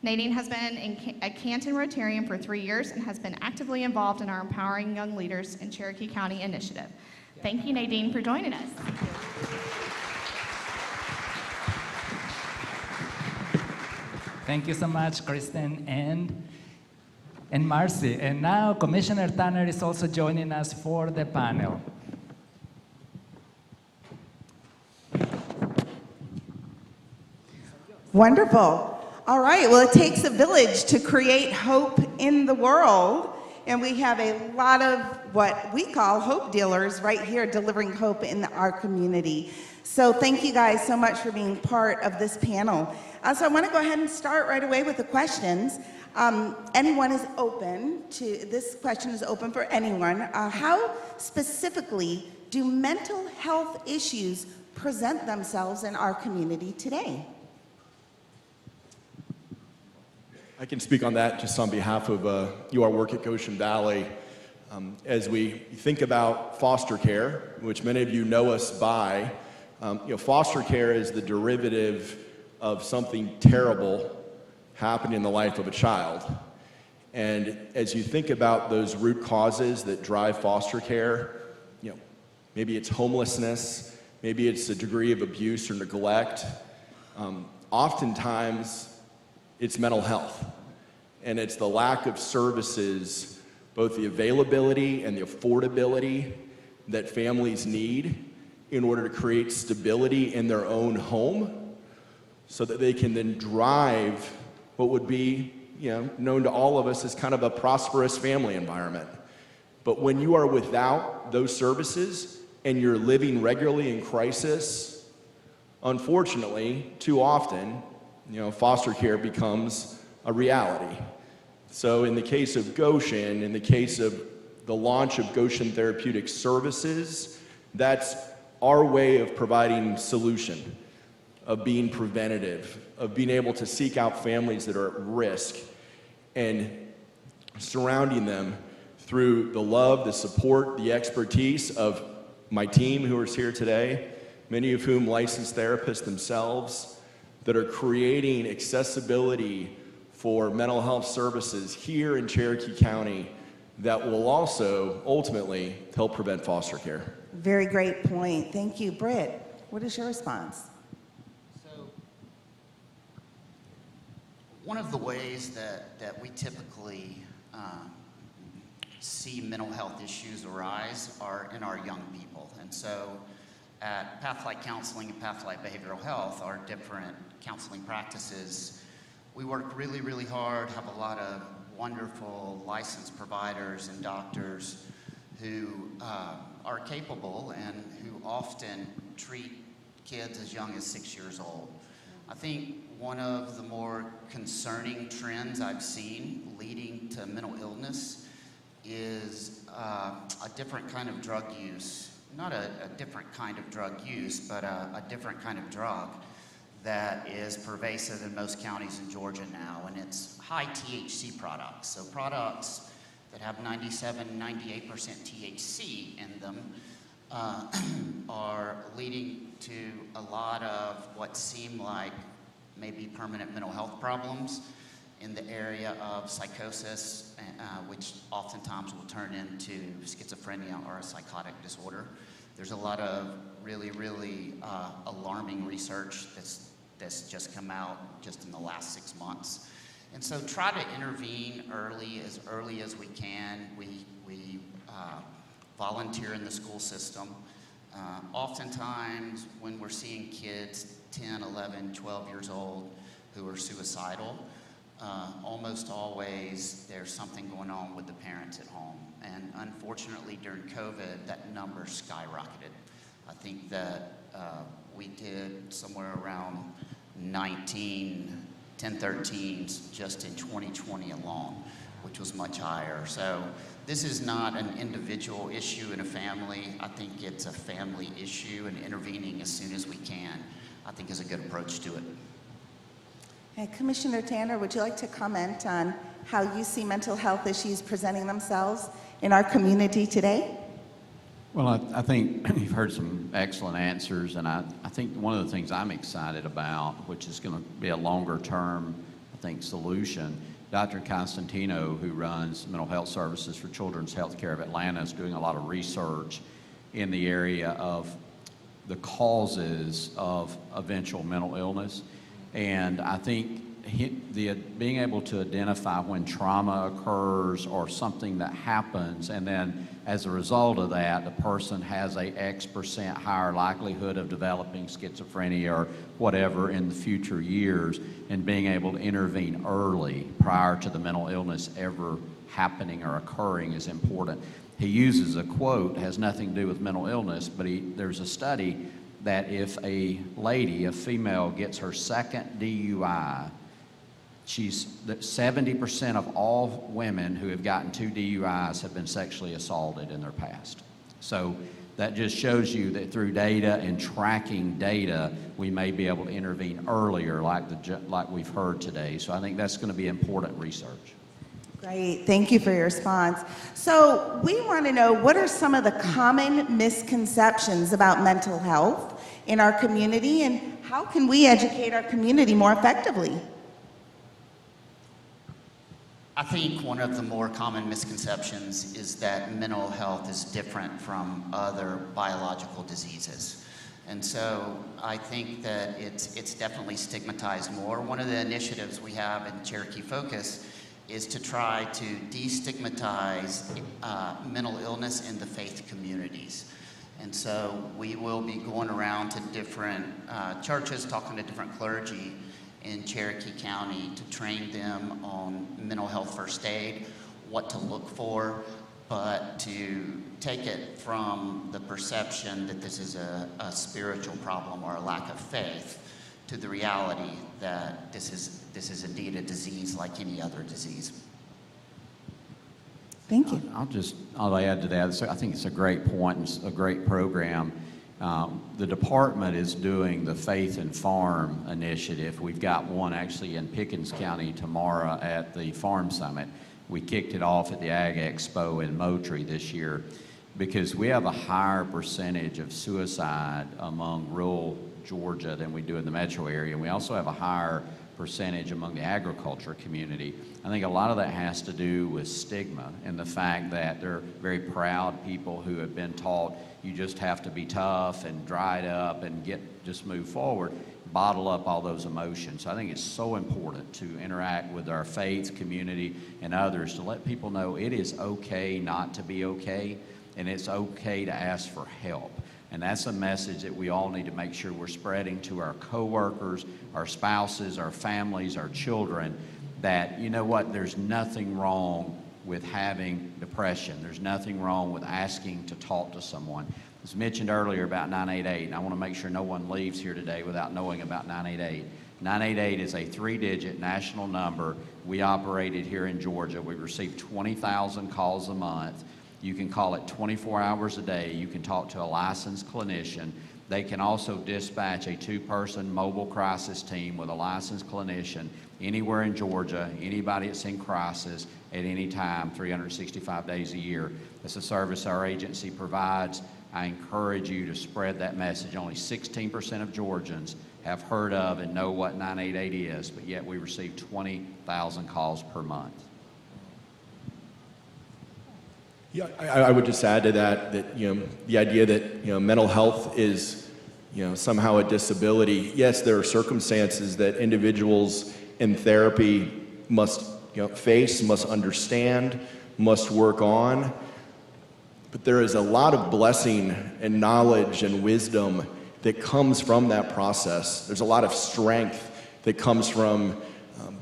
Speaker 10: Nadine has been a Canton Rotarian for 3 years and has been actively involved in our Empowering Young Leaders in Cherokee County initiative. Thank you, Nadine, for joining us.
Speaker 1: Thank you so much, Kristen and Marcy. And now Commissioner Tanner is also joining us for the panel.
Speaker 5: Wonderful. All right, well, it takes a village to create hope in the world, and we have a lot of what we call hope dealers right here delivering hope in our community. So thank you guys so much for being part of this panel. So I want to go ahead and start right away with the questions. Anyone is open to, this question is open for anyone. How specifically do mental health issues present themselves in our community today?
Speaker 11: I can speak on that just on behalf of our work at Goshen Valley. As we think about foster care, which many of you know us by, foster care is the derivative of something terrible happening in the life of a child. And as you think about those root causes that drive foster care, maybe it's homelessness, maybe it's a degree of abuse or neglect. Oftentimes, it's mental health, and it's the lack of services, both the availability and the affordability that families need in order to create stability in their own home so that they can then drive what would be known to all of us as kind of a prosperous family environment. But when you are without those services and you're living regularly in crisis, unfortunately, too often, foster care becomes a reality. So in the case of Goshen, in the case of the launch of Goshen Therapeutic Services, that's our way of providing solution, of being preventative, of being able to seek out families that are at risk and surrounding them through the love, the support, the expertise of my team who is here today, many of whom licensed therapists themselves, that are creating accessibility for mental health services here in Cherokee County that will also ultimately help prevent foster care.
Speaker 5: Very great point. Thank you. Britt, what is your response?
Speaker 12: So, one of the ways that we typically see mental health issues arise are in our young people. And so at PathLight Counseling and PathLight Behavioral Health, our different counseling practices, we work really, really hard, have a lot of wonderful licensed providers and doctors who are capable and who often treat kids as young as 6 years old. I think one of the more concerning trends I've seen leading to mental illness is a different kind of drug use. Not a different kind of drug use, but a different kind of drug that is pervasive in most counties in Georgia now, and it's high THC products. So products that have 97, 98% THC in them are leading to a lot of what seem like maybe permanent mental health problems in the area of psychosis, which oftentimes will turn into schizophrenia or a psychotic disorder. There's a lot of really alarming research that's just come out just in the last 6 months. And so try to intervene early as we can. We volunteer in the school system. Oftentimes when we're seeing kids 10, 11, 12 years old who are suicidal, almost always there's something going on with the parents at home. And unfortunately during COVID, that number skyrocketed. I think that we did somewhere around 19 1013s just in 2020 alone, which was much higher. So this is not an individual issue in a family. I think it's a family issue, and intervening as soon as we can, I think, is a good approach to it.
Speaker 5: Hey, Commissioner Tanner, would you like to comment on how you see mental health issues presenting themselves in our community today?
Speaker 7: Well, I think you've heard some excellent answers, and I think one of the things I'm excited about, which is going to be a longer term, I think, solution, Dr. Constantino, who runs Mental Health Services for Children's Healthcare of Atlanta, is doing a lot of research in the area of the causes of eventual mental illness. And I think being able to identify when trauma occurs or something that happens, and then as a result of that, the person has a X% higher likelihood of developing schizophrenia or whatever in the future years, and being able to intervene early prior to the mental illness ever happening or occurring is important. He uses a quote, has nothing to do with mental illness, but there's a study that if a lady, a female, gets her second DUI, 70% of all women who have gotten 2 DUIs have been sexually assaulted in their past. So that just shows you that through data and tracking data, we may be able to intervene earlier, like we've heard today. So I think that's going to be important research.
Speaker 5: Great, thank you for your response. So we want to know, what are some of the common misconceptions about mental health in our community, and how can we educate our community more effectively?
Speaker 12: I think one of the more common misconceptions is that mental health is different from other biological diseases. And so I think that it's definitely stigmatized more. One of the initiatives we have in Cherokee Focus is to try to destigmatize mental illness in the faith communities. And so we will be going around to different churches, talking to different clergy in Cherokee County to train them on mental health first aid, what to look for, but to take it from the perception that this is a spiritual problem or a lack of faith to the reality that this is indeed a disease like any other disease.
Speaker 5: Thank you.
Speaker 7: I'll add to that. So I think it's a great point and a great program. The department is doing the Faith and Farm initiative. We've got one actually in Pickens County tomorrow at the Farm Summit. We kicked it off at the Ag Expo in Moultrie this year because we have a higher percentage of suicide among rural Georgia than we do in the metro area. And we also have a higher percentage among the agriculture community. I think a lot of that has to do with stigma and the fact that they're very proud people who have been taught you just have to be tough and dried up and just move forward, bottle up all those emotions. So I think it's so important to interact with our faith community and others to let people know it is okay not to be okay, and it's okay to ask for help. And that's a message that we all need to make sure we're spreading to our coworkers, our spouses, our families, our children, that, you know what, there's nothing wrong with having depression. There's nothing wrong with asking to talk to someone. It was mentioned earlier about 988, and I want to make sure no one leaves here today without knowing about 988. 988 is a 3-digit national number. We operate it here in Georgia. We receive 20,000 calls a month. You can call it 24 hours a day. You can talk to a licensed clinician. They can also dispatch a 2-person mobile crisis team with a licensed clinician anywhere in Georgia, anybody that's in crisis at any time, 365 days a year. It's a service our agency provides. I encourage you to spread that message. Only 16% of Georgians have heard of and know what 988 is, but yet we receive 20,000 calls per month.
Speaker 11: Yeah, I would just add to that the idea that mental health is somehow a disability. Yes, there are circumstances that individuals in therapy must face, must understand, must work on. But there is a lot of blessing and knowledge and wisdom that comes from that process. There's a lot of strength that comes from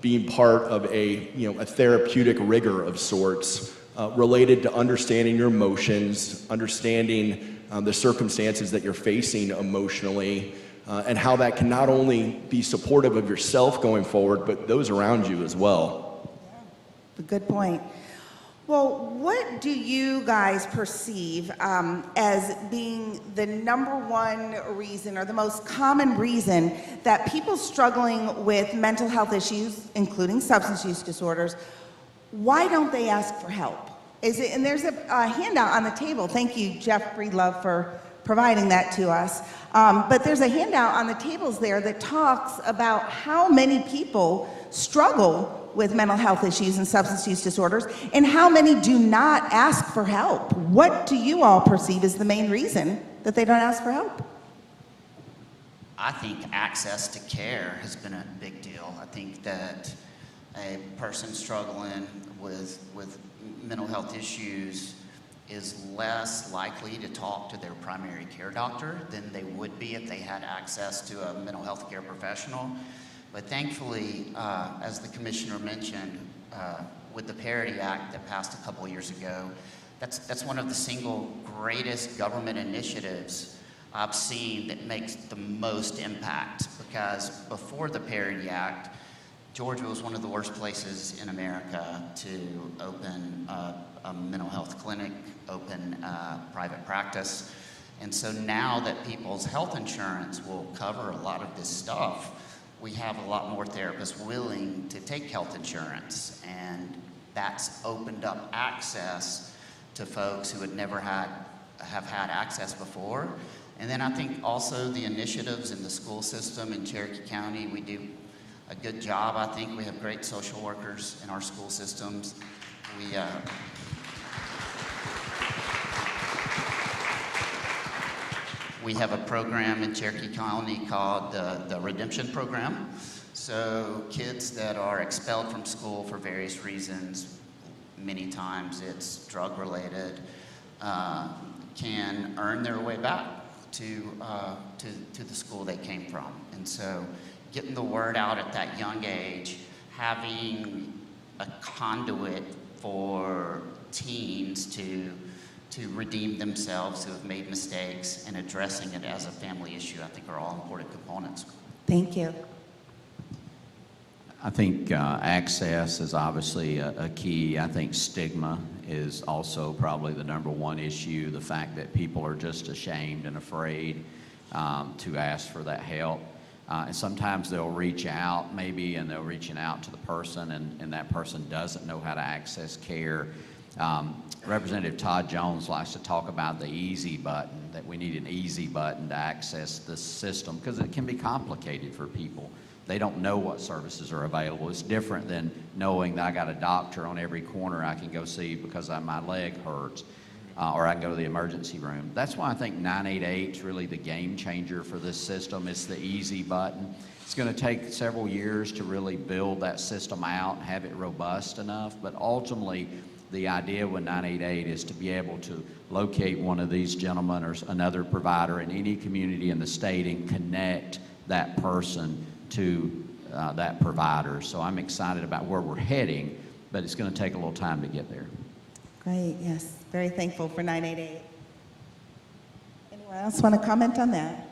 Speaker 11: being part of a therapeutic rigor of sorts, related to understanding your emotions, understanding the circumstances that you're facing emotionally, and how that can not only be supportive of yourself going forward, but those around you as well.
Speaker 5: A good point. Well, what do you guys perceive as being the #1 reason or the most common reason that people struggling with mental health issues, including substance use disorders, why don't they ask for help? And there's a handout on the table. Thank you, Jeff Breedlove, for providing that to us. But there's a handout on the tables there that talks about how many people struggle with mental health issues and substance use disorders, and how many do not ask for help. What do you all perceive as the main reason that they don't ask for help?
Speaker 12: I think access to care has been a big deal. I think that a person struggling with mental health issues is less likely to talk to their primary care doctor than they would be if they had access to a mental health care professional. But thankfully, as the commissioner mentioned, with the Parity Act that passed a couple of years ago, that's one of the single greatest government initiatives I've seen that makes the most impact. Because before the Parity Act, Georgia was one of the worst places in America to open a mental health clinic, open private practice. And so now that people's health insurance will cover a lot of this stuff, we have a lot more therapists willing to take health insurance, and that's opened up access to folks who have never had access before. And then I think also the initiatives in the school system in Cherokee County, we do a good job. I think we have great social workers in our school systems. We have a program in Cherokee County called the Redemption Program. So kids that are expelled from school for various reasons, many times it's drug related, can earn their way back to the school they came from. And so getting the word out at that young age, having a conduit for teens to redeem themselves who have made mistakes, and addressing it as a family issue, I think are all important components.
Speaker 5: Thank you.
Speaker 7: I think access is obviously a key. I think stigma is also probably the #1 issue, the fact that people are just ashamed and afraid to ask for that help. And sometimes they'll reach out maybe, and they're reaching out to the person, and that person doesn't know how to access care. Representative Todd Jones likes to talk about the easy button, that we need an easy button to access this system, because it can be complicated for people. They don't know what services are available. It's different than knowing that I got a doctor on every corner I can go see because my leg hurts, or I can go to the emergency room. That's why I think 988 is really the game changer for this system. It's the easy button. It's going to take several years to really build that system out and have it robust enough, but ultimately the idea with 988 is to be able to locate one of these gentlemen or another provider in any community in the state and connect that person to that provider. So I'm excited about where we're heading, but it's going to take a little time to get there.
Speaker 5: Great, yes. Very thankful for 988. Anyone else want to comment on that?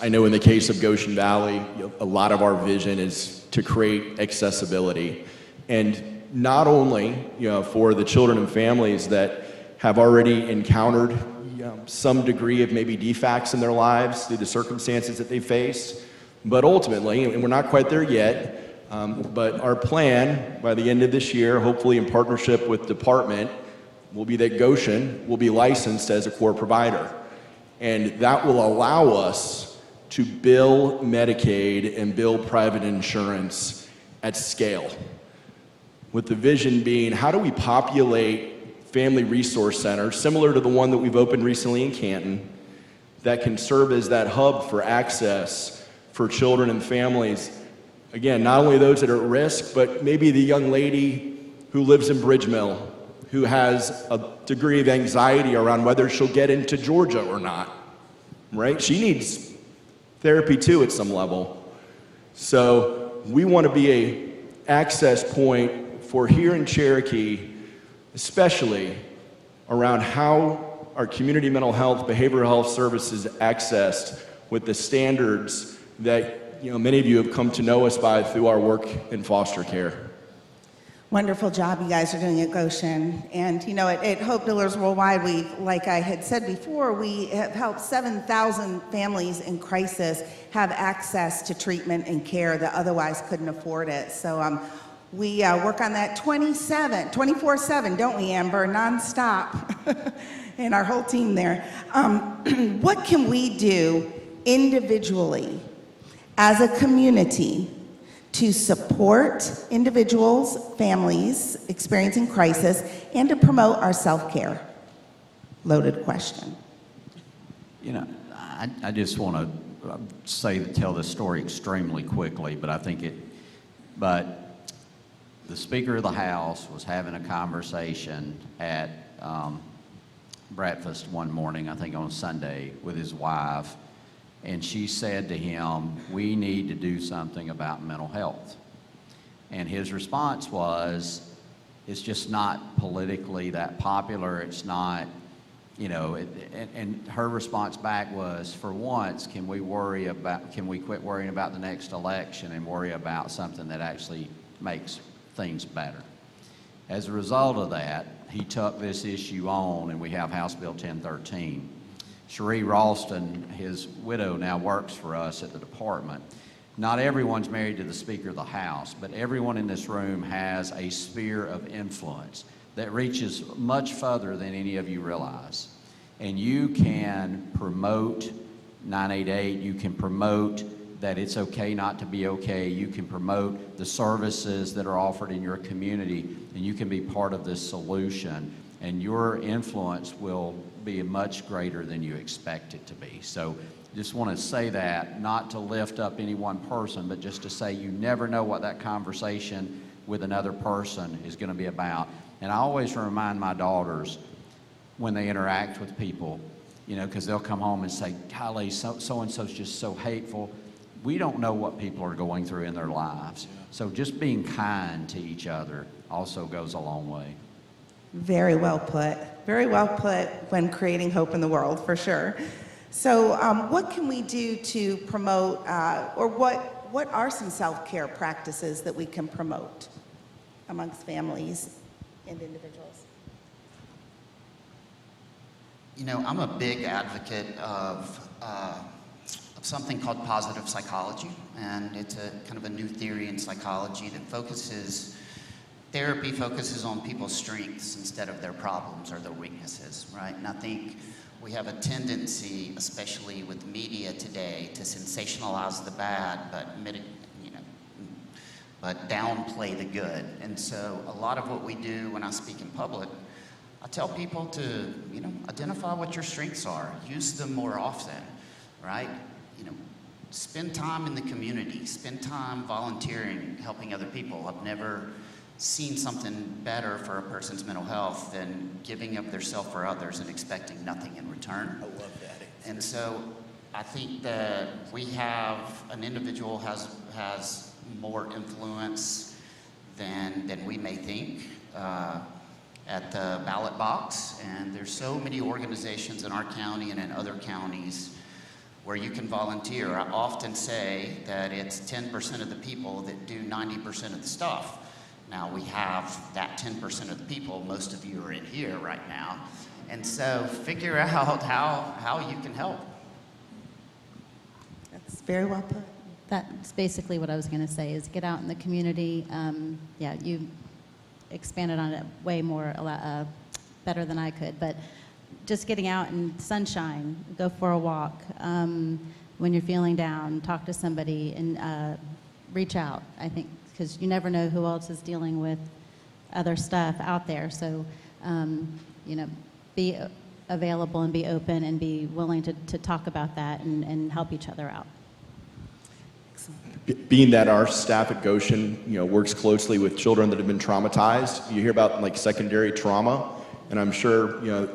Speaker 11: I know in the case of Goshen Valley, a lot of our vision is to create accessibility. And not only for the children and families that have already encountered some degree of maybe defects in their lives through the circumstances that they face. But ultimately, and we're not quite there yet, but our plan by the end of this year, hopefully in partnership with the department, will be that Goshen will be licensed as a core provider. And that will allow us to bill Medicaid and bill private insurance at scale. With the vision being, how do we populate family resource centers, similar to the one that we've opened recently in Canton, that can serve as that hub for access for children and families. Again, not only those that are at risk, but maybe the young lady who lives in Bridgemill, who has a degree of anxiety around whether she'll get into Georgia or not, right? She needs therapy too at some level. So we want to be a access point for here in Cherokee, especially around how our community mental health, behavioral health services accessed with the standards that many of you have come to know us by through our work in foster care.
Speaker 5: Wonderful job you guys are doing at Goshen. And at Hopedealers Worldwide, like I had said before, we have helped 7,000 families in crisis have access to treatment and care that otherwise couldn't afford it. So we work on that 24/7, don't we, Amber? Nonstop. And our whole team there. What can we do individually as a community to support individuals, families experiencing crisis, and to promote our self-care? Loaded question.
Speaker 7: I just want to tell this story extremely quickly, but the Speaker of the House was having a conversation at breakfast one morning, I think on Sunday, with his wife, and she said to him, "We need to do something about mental health." And his response was, "It's just not politically that popular. It's not, and her response back was, "For once, can we quit worrying about the next election and worry about something that actually makes things better?" As a result of that, he took this issue on, and we have House Bill 1013. Cherie Ralston, his widow, now works for us at the department. Not everyone's married to the Speaker of the House, but everyone in this room has a sphere of influence that reaches much further than any of you realize. And you can promote 988, you can promote that it's okay not to be okay, you can promote the services that are offered in your community, and you can be part of this solution, and your influence will be much greater than you expect it to be. So just want to say that, not to lift up any one person, but just to say you never know what that conversation with another person is going to be about. And I always remind my daughters when they interact with people, because they'll come home and say, "Golly, so-and-so's just so hateful." We don't know what people are going through in their lives. So just being kind to each other also goes a long way.
Speaker 5: Very well put. Very well put when creating hope in the world, for sure. So what can we do to promote, or what are some self-care practices that we can promote amongst families and individuals?
Speaker 12: I'm a big advocate of something called positive psychology, and it's a kind of a new theory in psychology that therapy focuses on people's strengths instead of their problems or their weaknesses, right? And I think we have a tendency, especially with media today, to sensationalize the bad, but downplay the good. And so a lot of what we do when I speak in public, I tell people to, identify what your strengths are, use them more often, right? Spend time in the community, spend time volunteering, helping other people. I've never seen something better for a person's mental health than giving up their self for others and expecting nothing in return.
Speaker 11: I love that.
Speaker 12: And so I think that an individual has more influence than we may think at the ballot box. And there's so many organizations in our county and in other counties where you can volunteer. I often say that it's 10% of the people that do 90% of the stuff. Now we have that 10% of the people, most of you are in here right now, And so figure out how you can help.
Speaker 5: That's very well put.
Speaker 13: That's basically what I was going to say, is get out in the community. Yeah, you expanded on it way more, better than I could, but just getting out in sunshine, go for a walk. When you're feeling down, talk to somebody and reach out, I think, because you never know who else is dealing with other stuff out there. So, you know, be available and be open and be willing to talk about that and help each other out.
Speaker 11: Being that our staff at Goshen, you know, works closely with children that have been traumatized, you hear about like secondary trauma, and I'm sure, you know,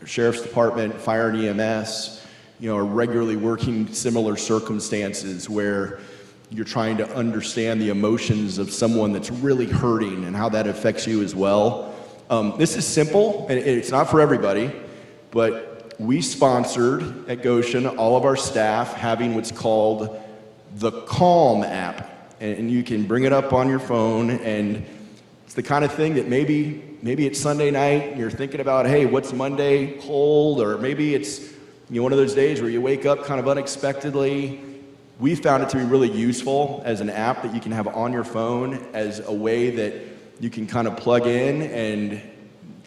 Speaker 11: Sheriff's Department, Fire and EMS, you know, are regularly working similar circumstances where you're trying to understand the emotions of someone that's really hurting and how that affects you as well. This is simple, and it's not for everybody, but we sponsored at Goshen all of our staff having what's called the Calm app, and you can bring it up on your phone, and it's the kind of thing that maybe it's Sunday night and you're thinking about, hey, what's Monday hold, or maybe it's, you know, one of those days where you wake up kind of unexpectedly. We found it to be really useful as an app that you can have on your phone as a way that you can kind of plug in and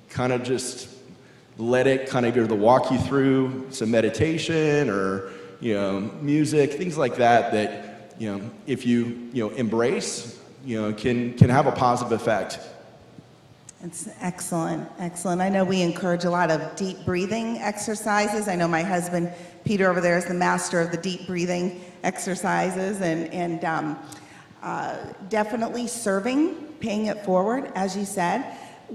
Speaker 11: kind of just let it kind of either walk you through some meditation or, you know, music, things like that, that, you know, if you embrace, you know, can have a positive effect.
Speaker 5: It's excellent, excellent. I know we encourage a lot of deep breathing exercises. I know my husband, Peter, over there is the master of the deep breathing exercises, and definitely serving, paying it forward, as you said.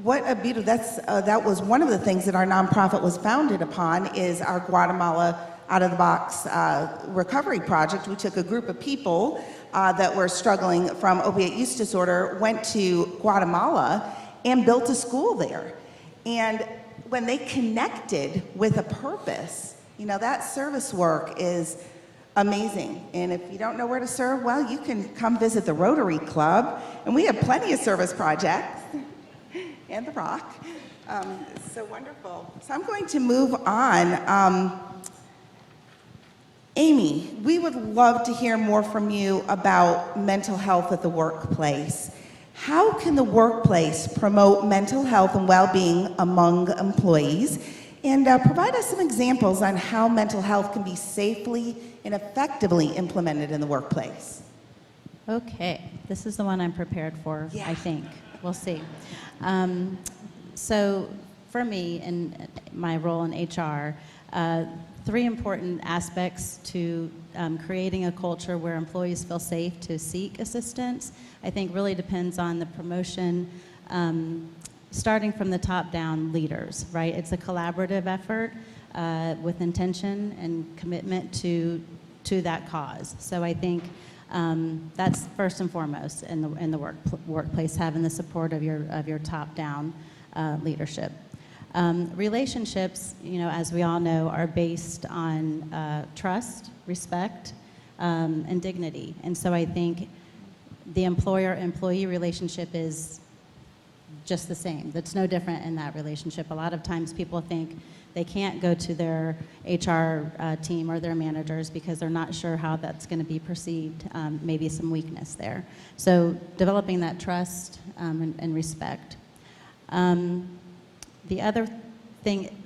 Speaker 5: What a beautiful, that was one of the things that our nonprofit was founded upon, is our Guatemala out-of-the-box recovery project. We took a group of people that were struggling from opiate use disorder, went to Guatemala and built a school there. And when they connected with a purpose, you know, that service work is amazing. And if you don't know where to serve, well, you can come visit the Rotary Club, and we have plenty of service projects, and the Rock. So wonderful. So I'm going to move on. Amy, we would love to hear more from you about mental health at the workplace. How can the workplace promote mental health and well-being among employees? And provide us some examples on how mental health can be safely and effectively implemented in the workplace.
Speaker 13: Okay, this is the one I'm prepared for, I think. We'll see. So for me, in my role in HR, 3 important aspects to creating a culture where employees feel safe to seek assistance, I think really depends on the promotion, starting from the top down leaders, right? It's a collaborative effort with intention and commitment to that cause. So I think that's first and foremost in the workplace, having the support of your top down leadership. Relationships, you know, as we all know, are based on trust, respect, and dignity. And so I think the employer-employee relationship is just the same. That's no different in that relationship. A lot of times people think they can't go to their HR team or their managers because they're not sure how that's going to be perceived, maybe some weakness there. So developing that trust and respect. The other thing,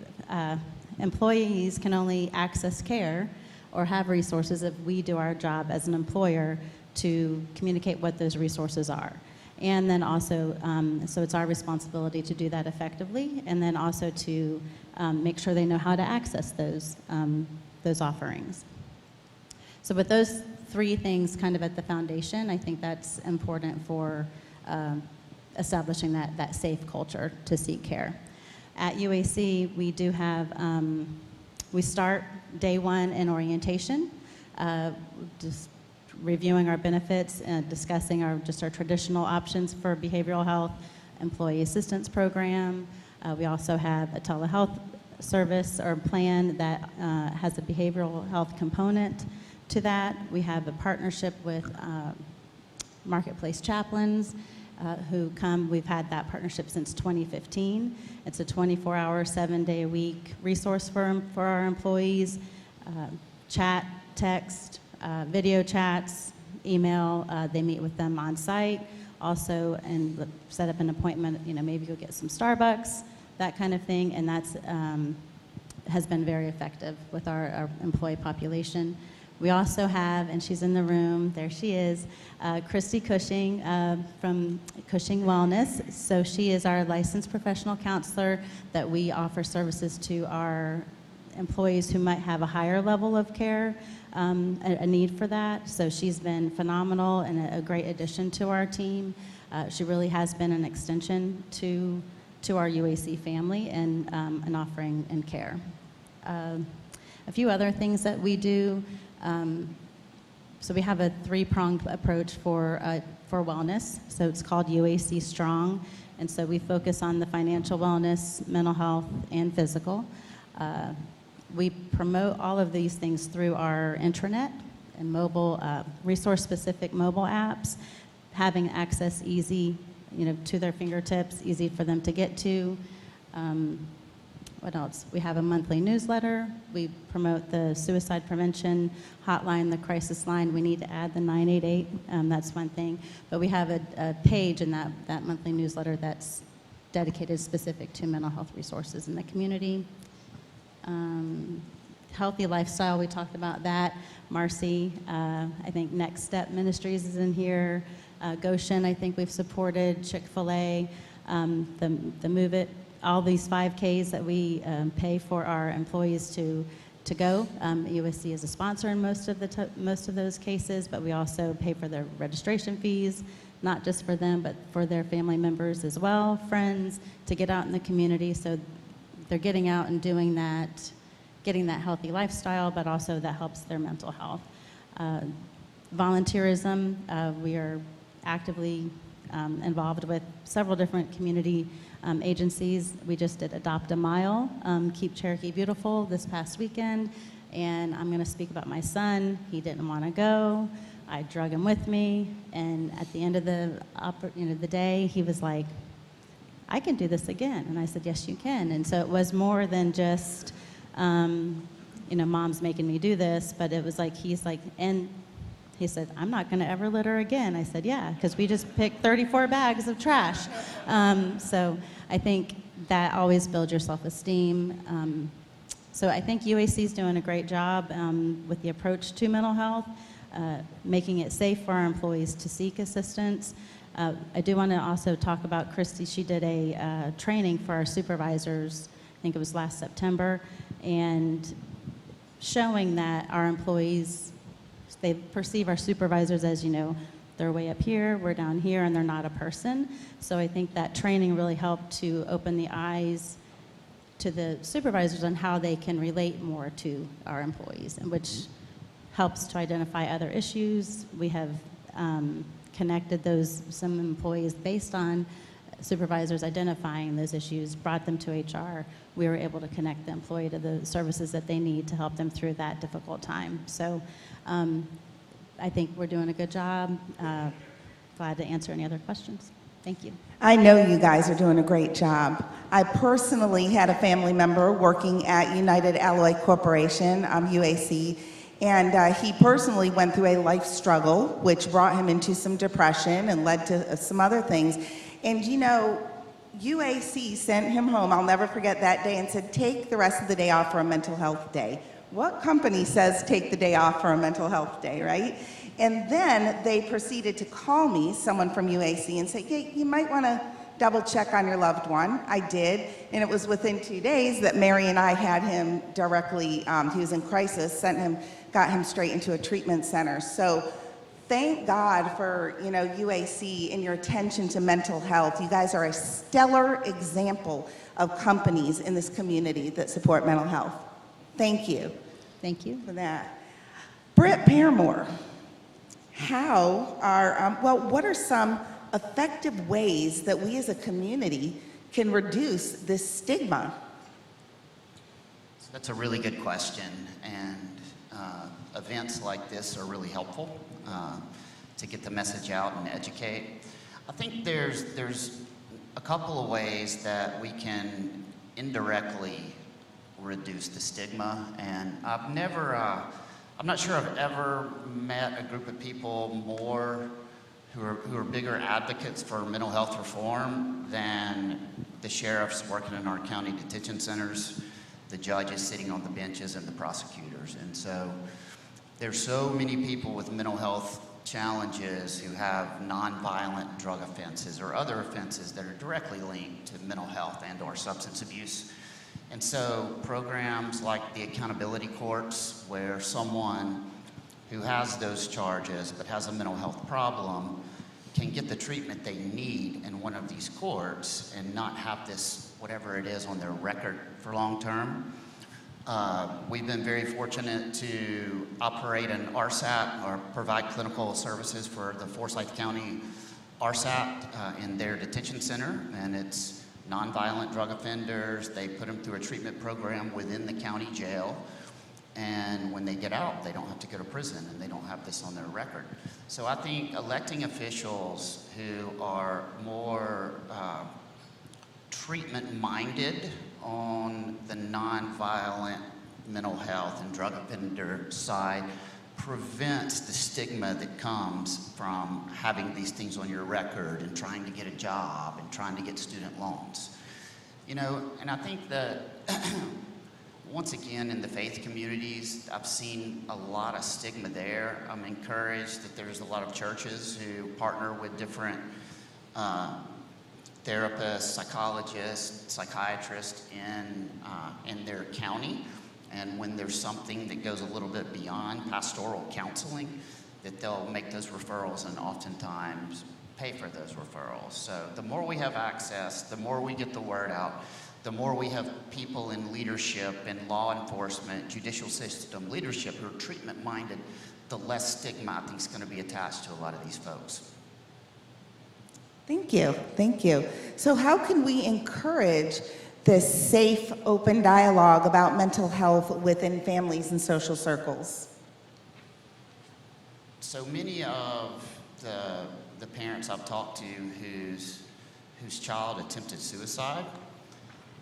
Speaker 13: employees can only access care or have resources if we do our job as an employer to communicate what those resources are. And then also, so it's our responsibility to do that effectively, and then also to make sure they know how to access those offerings. So with those 3 things kind of at the foundation, I think that's important for establishing that safe culture to seek care. At U.A.C, we do have, we start day 1 in orientation, just reviewing our benefits and discussing our traditional options for behavioral health, employee assistance program. We also have a telehealth service or plan that has a behavioral health component to that. We have a partnership with Marketplace Chaplains. who come. We've had that partnership since 2015. It's a 24-hour, 7-day-a-week resource for our employees. Chat, text, video chats, email. They meet with them on site. Also, and set up an appointment, maybe go get some Starbucks, that kind of thing, and that's has been very effective with our employee population. We also have, and she's in the room, there she is, Christy Cushing from Cushing Wellness. So she is our licensed professional counselor that we offer services to our employees who might have a higher level of care, a need for that. So she's been phenomenal and a great addition to our team. She really has been an extension to our UAC family and an offering and care. A few other things that we do. So we have a 3-pronged approach for wellness. So it's called UAC Strong. And so we focus on the financial wellness, mental health, and physical. We promote all of these things through our intranet and mobile, resource-specific mobile apps, having access easy, to their fingertips, easy for them to get to. What else? We have a monthly newsletter. We promote the suicide prevention hotline, the crisis line. We need to add the 988. That's one thing. But we have a page in that monthly newsletter that's dedicated specific to mental health resources in the community. Healthy lifestyle, we talked about that. Marcy, I think Next Step Ministries is in here. Goshen, I think we've supported. Chick-fil-A, the Move It, all these 5Ks that we pay for our employees to go. U.S.A. is a sponsor in most of those cases, but we also pay for their registration fees, not just for them, but for their family members as well, friends, to get out in the community. So they're getting out and doing that, getting that healthy lifestyle, but also that helps their mental health. Volunteerism, we are actively involved with several different community agencies. We just did Adopt a Mile, Keep Cherokee Beautiful this past weekend, and I'm gonna speak about my son. He didn't wanna go. I drug him with me, and at the end of the day, he was like, I can do this again. And I said, yes, you can. And so it was more than just, mom's making me do this, but it was like, and he said, I'm not gonna ever litter again. I said, yeah, because we just picked 34 bags of trash. So I think that always builds your self-esteem. So I think UAC is doing a great job with the approach to mental health, making it safe for our employees to seek assistance. I do want to also talk about Christy. She did a training for our supervisors, I think it was last September, and showing that our employees, they perceive our supervisors as, they're way up here, we're down here, and they're not a person. So I think that training really helped to open the eyes to the supervisors on how they can relate more to our employees, and which helps to identify other issues. We have connected some employees based on supervisors identifying those issues, brought them to HR. We were able to connect the employee to the services that they need to help them through that difficult time. So I think we're doing a good job. Glad to answer any other questions. Thank you.
Speaker 5: I know you guys are doing a great job. I personally had a family member working at United Alloy Corporation, UAC, and he personally went through a life struggle, which brought him into some depression and led to some other things. And UAC sent him home, I'll never forget that day, and said, take the rest of the day off for a mental health day. What company says take the day off for a mental health day, right? And then they proceeded to call me, someone from UAC, and say, hey, you might want to double check on your loved one. I did, and it was within 2 days that Mary and I had him directly, he was in crisis, got him straight into a treatment center. So thank God for UAC and your attention to mental health. You guys are a stellar example of companies in this community that support mental health. Thank you.
Speaker 13: Thank you
Speaker 5: for that. Britt Parramore, what are some effective ways that we as a community can reduce this stigma?
Speaker 12: So that's a really good question, and events like this are really helpful to get the message out and educate. I think there's a couple of ways that we can indirectly reduce the stigma, and I'm not sure I've ever met a group of people who are bigger advocates for mental health reform than the sheriffs working in our county detention centers, the judges sitting on the benches, and the prosecutors. And so there's so many people with mental health challenges who have nonviolent drug offenses or other offenses that are directly linked to mental health and or substance abuse. And so programs like the accountability courts, where someone who has those charges but has a mental health problem can get the treatment they need in one of these courts and not have this, whatever it is, on their record for long term. We've been very fortunate to operate an RSAT, or provide clinical services for the Forsyth County RSAT in their detention center, and it's nonviolent drug offenders. They put them through a treatment program within the county jail, and when they get out, they don't have to go to prison, and they don't have this on their record. So I think electing officials who are more treatment-minded on the nonviolent mental health and drug offender side prevents the stigma that comes from having these things on your record and trying to get a job and trying to get student loans. You know, and I think that once again, in the faith communities, I've seen a lot of stigma there. I'm encouraged that there's a lot of churches who partner with different therapists, psychologists, psychiatrists in their county. And when there's something that goes a little bit beyond pastoral counseling, that they'll make those referrals and oftentimes pay for those referrals. So the more we have access, the more we get the word out, the more we have people in leadership, in law enforcement, judicial system leadership who are treatment-minded, the less stigma I think is going to be attached to a lot of these folks.
Speaker 5: Thank you, thank you. So how can we encourage this safe, open dialogue about mental health within families and social circles?
Speaker 12: So many of the parents I've talked to whose child attempted suicide,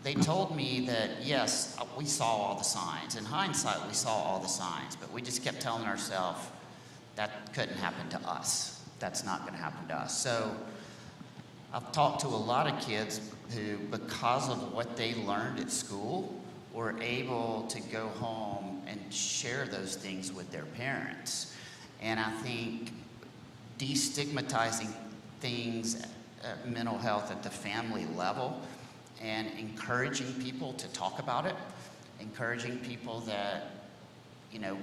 Speaker 12: they told me that, yes, we saw all the signs. In hindsight, we saw all the signs, but we just kept telling ourselves that couldn't happen to us. That's not going to happen to us. So I've talked to a lot of kids who, because of what they learned at school, were able to go home and share those things with their parents. And I think destigmatizing things, mental health at the family level, and encouraging people to talk about it, encouraging people that, you know,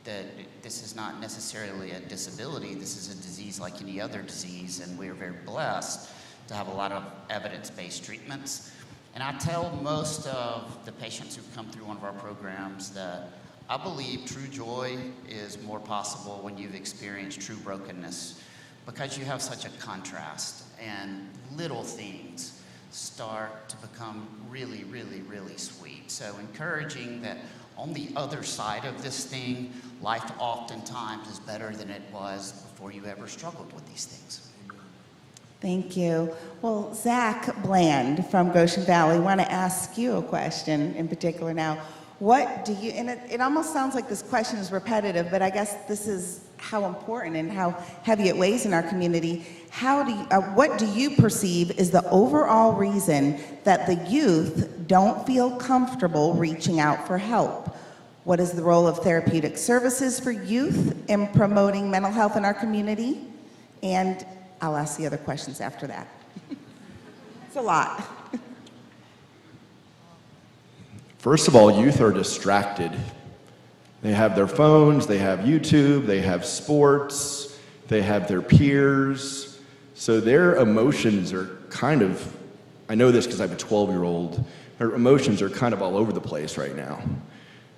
Speaker 12: that this is not necessarily a disability, this is a disease like any other disease, and we are very blessed to have a lot of evidence-based treatments. And I tell most of the patients who come through one of our programs that I believe true joy is more possible when you've experienced true brokenness, because you have such a contrast, and little things start to become really, really, really sweet. So encouraging that on the other side of this thing, life oftentimes is better than it was before you ever struggled with these things.
Speaker 5: Thank you. Well, Zach Bland from Goshen Valley, I want to ask you a question in particular now. What do you, and it almost sounds like this question is repetitive, but I guess this is how important and how heavy it weighs in our community. What do you perceive is the overall reason that the youth don't feel comfortable reaching out for help? What is the role of Therapeutic Services for youth in promoting mental health in our community? And I'll ask the other questions after that. It's a lot.
Speaker 11: First of all, youth are distracted. They have their phones, they have YouTube, they have sports, they have their peers. So their emotions are kind of, I know this because I have a 12-year-old, her emotions are kind of all over the place right now.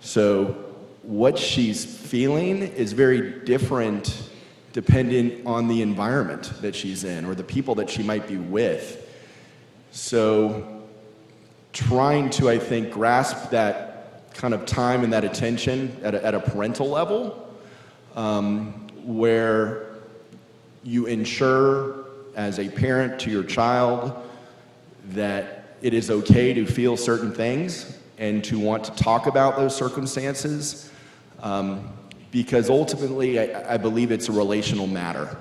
Speaker 11: So what she's feeling is very different dependent on the environment that she's in or the people that she might be with. So trying to, I think, grasp that kind of time and that attention at a parental level, where you ensure as a parent to your child that it is okay to feel certain things and to want to talk about those circumstances, because ultimately I believe it's a relational matter.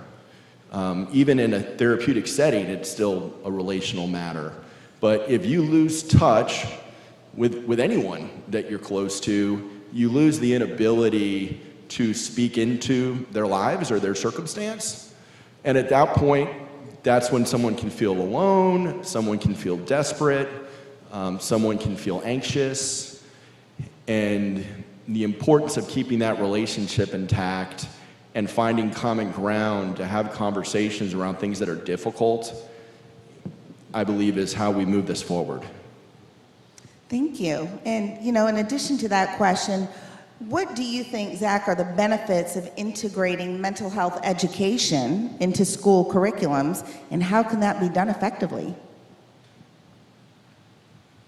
Speaker 11: Even in a therapeutic setting, it's still a relational matter. But if you lose touch with anyone that you're close to, you lose the inability to speak into their lives or their circumstance. And at that point, that's when someone can feel alone, someone can feel desperate, someone can feel anxious. And the importance of keeping that relationship intact and finding common ground to have conversations around things that are difficult, I believe is how we move this forward.
Speaker 5: Thank you. And, you know, in addition to that question, what do you think, Zach, are the benefits of integrating mental health education into school curriculums, and how can that be done effectively?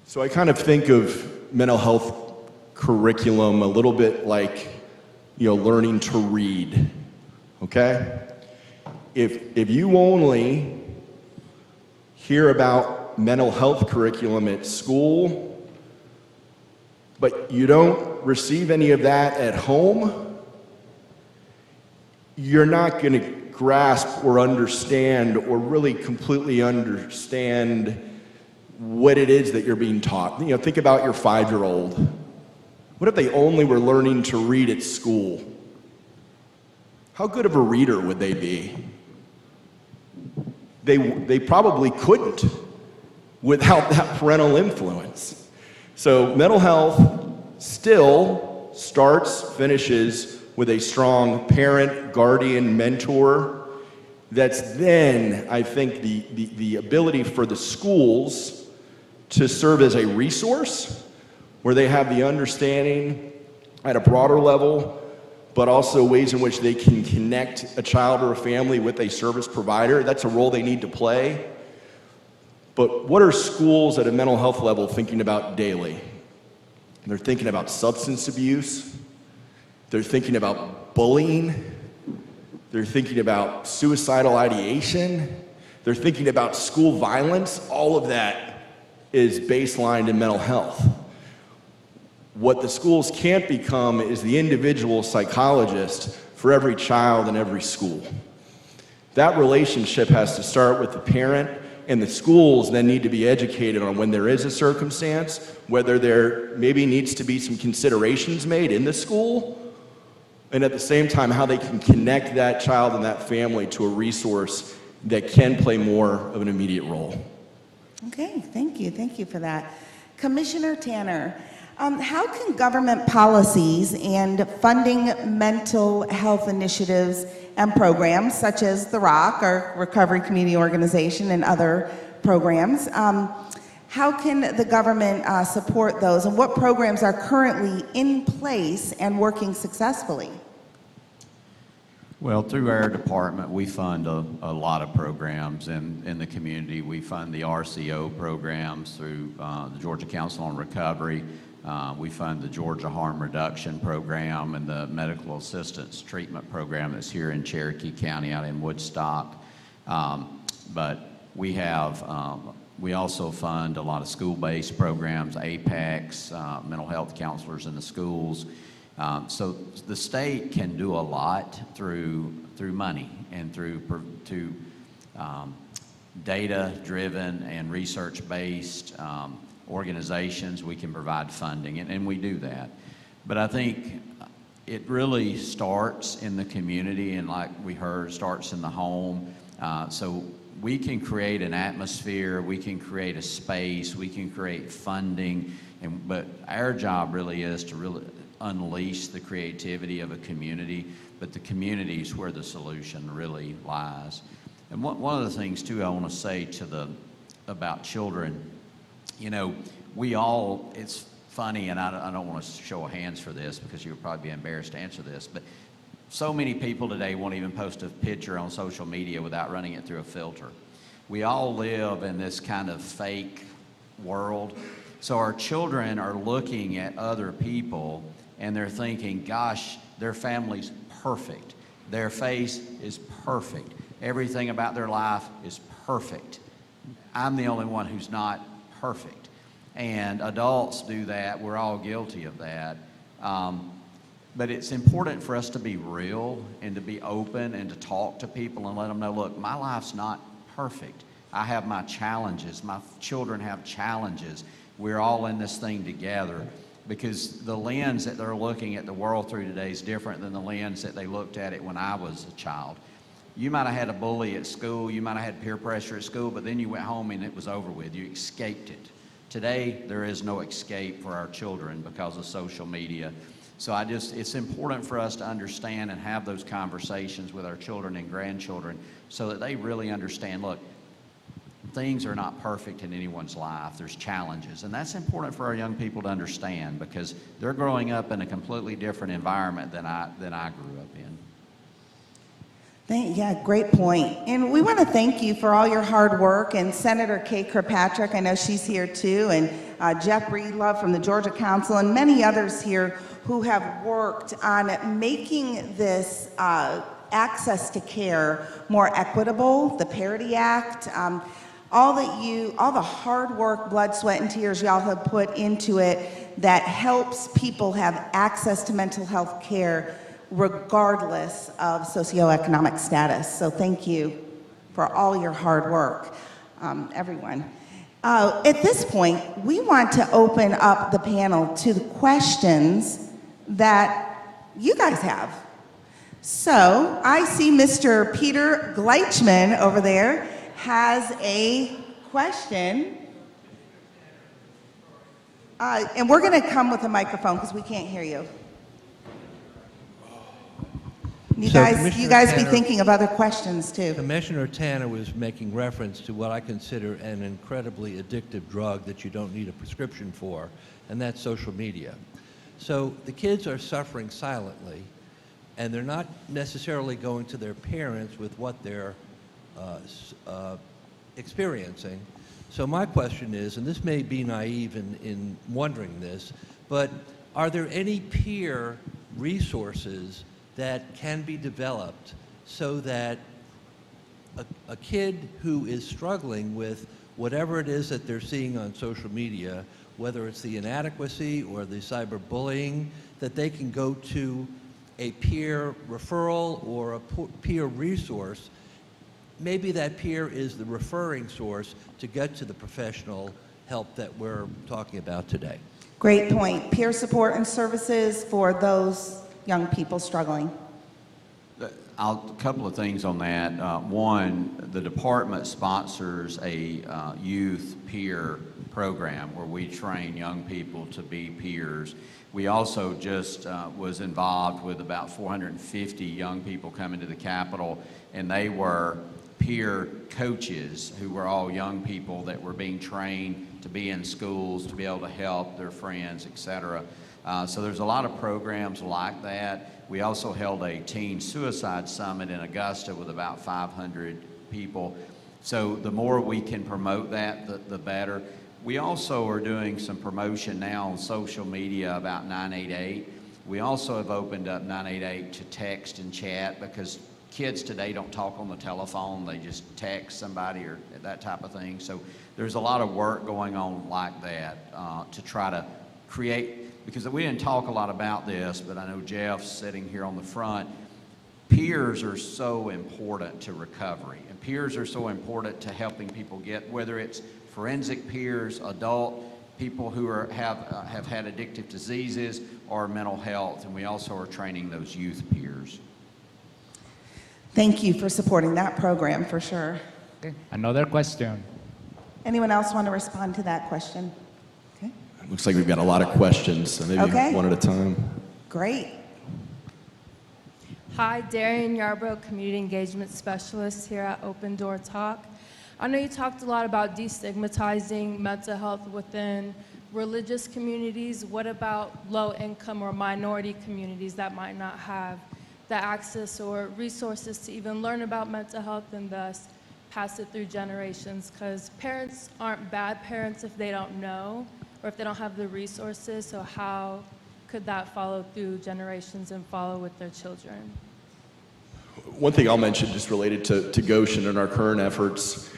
Speaker 11: So I kind of think of mental health curriculum a little bit like, you know, learning to read, okay? If you only hear about mental health curriculum at school, but you don't receive any of that at home, you're not going to grasp or understand or really completely understand what it is that you're being taught. You know, think about your 5-year-old. What if they only were learning to read at school? How good of a reader would they be? They probably couldn't without that parental influence. So mental health still starts, finishes with a strong parent, guardian, mentor. That's then, I think, the ability for the schools to serve as a resource where they have the understanding at a broader level, but also ways in which they can connect a child or a family with a service provider. That's a role they need to play. But what are schools at a mental health level thinking about daily? They're thinking about substance abuse. They're thinking about bullying. They're thinking about suicidal ideation. They're thinking about school violence. All of that is baselined in mental health. What the schools can't become is the individual psychologist for every child in every school. That relationship has to start with the parent, and the schools then need to be educated on when there is a circumstance, whether there maybe needs to be some considerations made in the school, and at the same time, how they can connect that child and that family to a resource that can play more of an immediate role.
Speaker 5: Okay, thank you for that. Commissioner Tanner, how can government policies and funding mental health initiatives and programs such as the ROC, our Recovery Community Organization, and other programs, how can the government support those, and what programs are currently in place and working successfully?
Speaker 7: Well, through our department, we fund a lot of programs in the community. We fund the RCO programs through the Georgia Council on Recovery. We fund the Georgia Harm Reduction Program and the Medical Assistance Treatment Program that's here in Cherokee County out in Woodstock. But we have, we also fund a lot of school-based programs, APEX, mental health counselors in the schools. So the state can do a lot through money and through data-driven and research-based organizations. We can provide funding, and we do that. But I think it really starts in the community, and like we heard, starts in the home. So we can create an atmosphere, we can create a space, we can create funding, but our job really is to really unleash the creativity of a community, but the community is where the solution really lies. And one of the things too I want to say about children, you know, we all, it's funny, and I don't want to show of hands for this because you would probably be embarrassed to answer this, but so many people today won't even post a picture on social media without running it through a filter. We all live in this kind of fake world. So our children are looking at other people and they're thinking, gosh, their family's perfect. Their face is perfect. everything about their life is perfect. I'm the only one who's not perfect. And adults do that. We're all guilty of that. But it's important for us to be real and to be open and to talk to people and let them know, look, my life's not perfect. I have my challenges. My children have challenges. We're all in this thing together, because the lens that they're looking at the world through today is different than the lens that they looked at it when I was a child. You might have had a bully at school, you might have had peer pressure at school, but then you went home and it was over with. You escaped it. Today, there is no escape for our children because of social media. So it's important for us to understand and have those conversations with our children and grandchildren so that they really understand, look, things are not perfect in anyone's life. There's challenges. And that's important for our young people to understand, because they're growing up in a completely different environment than I grew up in.
Speaker 5: Yeah, great point. And we want to thank you for all your hard work, and Senator Kay Kirkpatrick, I know she's here too, and Jeff Breedlove from the Georgia Council, and many others here who have worked on making this access to care more equitable, the Parity Act, all the hard work, blood, sweat, and tears y'all have put into it that helps people have access to mental health care regardless of socioeconomic status. So thank you for all your hard work, everyone. At this point, we want to open up the panel to the questions that you guys have. So I see Mr. Peter Gleichman over there has a question. And we're going to come with a microphone because we can't hear you. You guys be thinking of other questions too.
Speaker 14: Commissioner Tanner was making reference to what I consider an incredibly addictive drug that you don't need a prescription for, and that's social media. So the kids are suffering silently, and they're not necessarily going to their parents with what they're experiencing. So my question is, and this may be naive in wondering this, but are there any peer resources that can be developed so that a kid who is struggling with whatever it is that they're seeing on social media, whether it's the inadequacy or the cyberbullying, that they can go to a peer referral or a peer resource? Maybe that peer is the referring source to get to the professional help that we're talking about today.
Speaker 5: Great point. Peer support and services for those young people struggling.
Speaker 7: A couple of things on that. One, the department sponsors a youth peer program where we train young people to be peers. We also just was involved with about 450 young people coming to the Capitol, and they were peer coaches who were all young people that were being trained to be in schools, to be able to help their friends, etc. So there's a lot of programs like that. We also held a teen suicide summit in Augusta with about 500 people. So the more we can promote that, the better. We also are doing some promotion now on social media about 988. We also have opened up 988 to text and chat, because kids today don't talk on the telephone, they just text somebody or that type of thing. So there's a lot of work going on like that to try to create, because we didn't talk a lot about this, but I know Jeff's sitting here on the front. Peers are so important to recovery, and peers are so important to helping people get, whether it's forensic peers, adult people who have had addictive diseases, or mental health, and we also are training those youth peers.
Speaker 5: Thank you for supporting that program, for sure.
Speaker 1: Okay. Another question.
Speaker 5: Anyone else want to respond to that question? Okay.
Speaker 11: Looks like we've got a lot of questions, so maybe one at a time.
Speaker 5: Great.
Speaker 15: Hi, Darian Yarbrough, Community Engagement Specialist here at Open Door Talk. I know you talked a lot about destigmatizing mental health within religious communities. What about low-income or minority communities that might not have the access or resources to even learn about mental health and thus pass it through generations? Because parents aren't bad parents if they don't know or if they don't have the resources, so how could that follow through generations and follow with their children?
Speaker 11: One thing I'll mention just related to Goshen and our current efforts,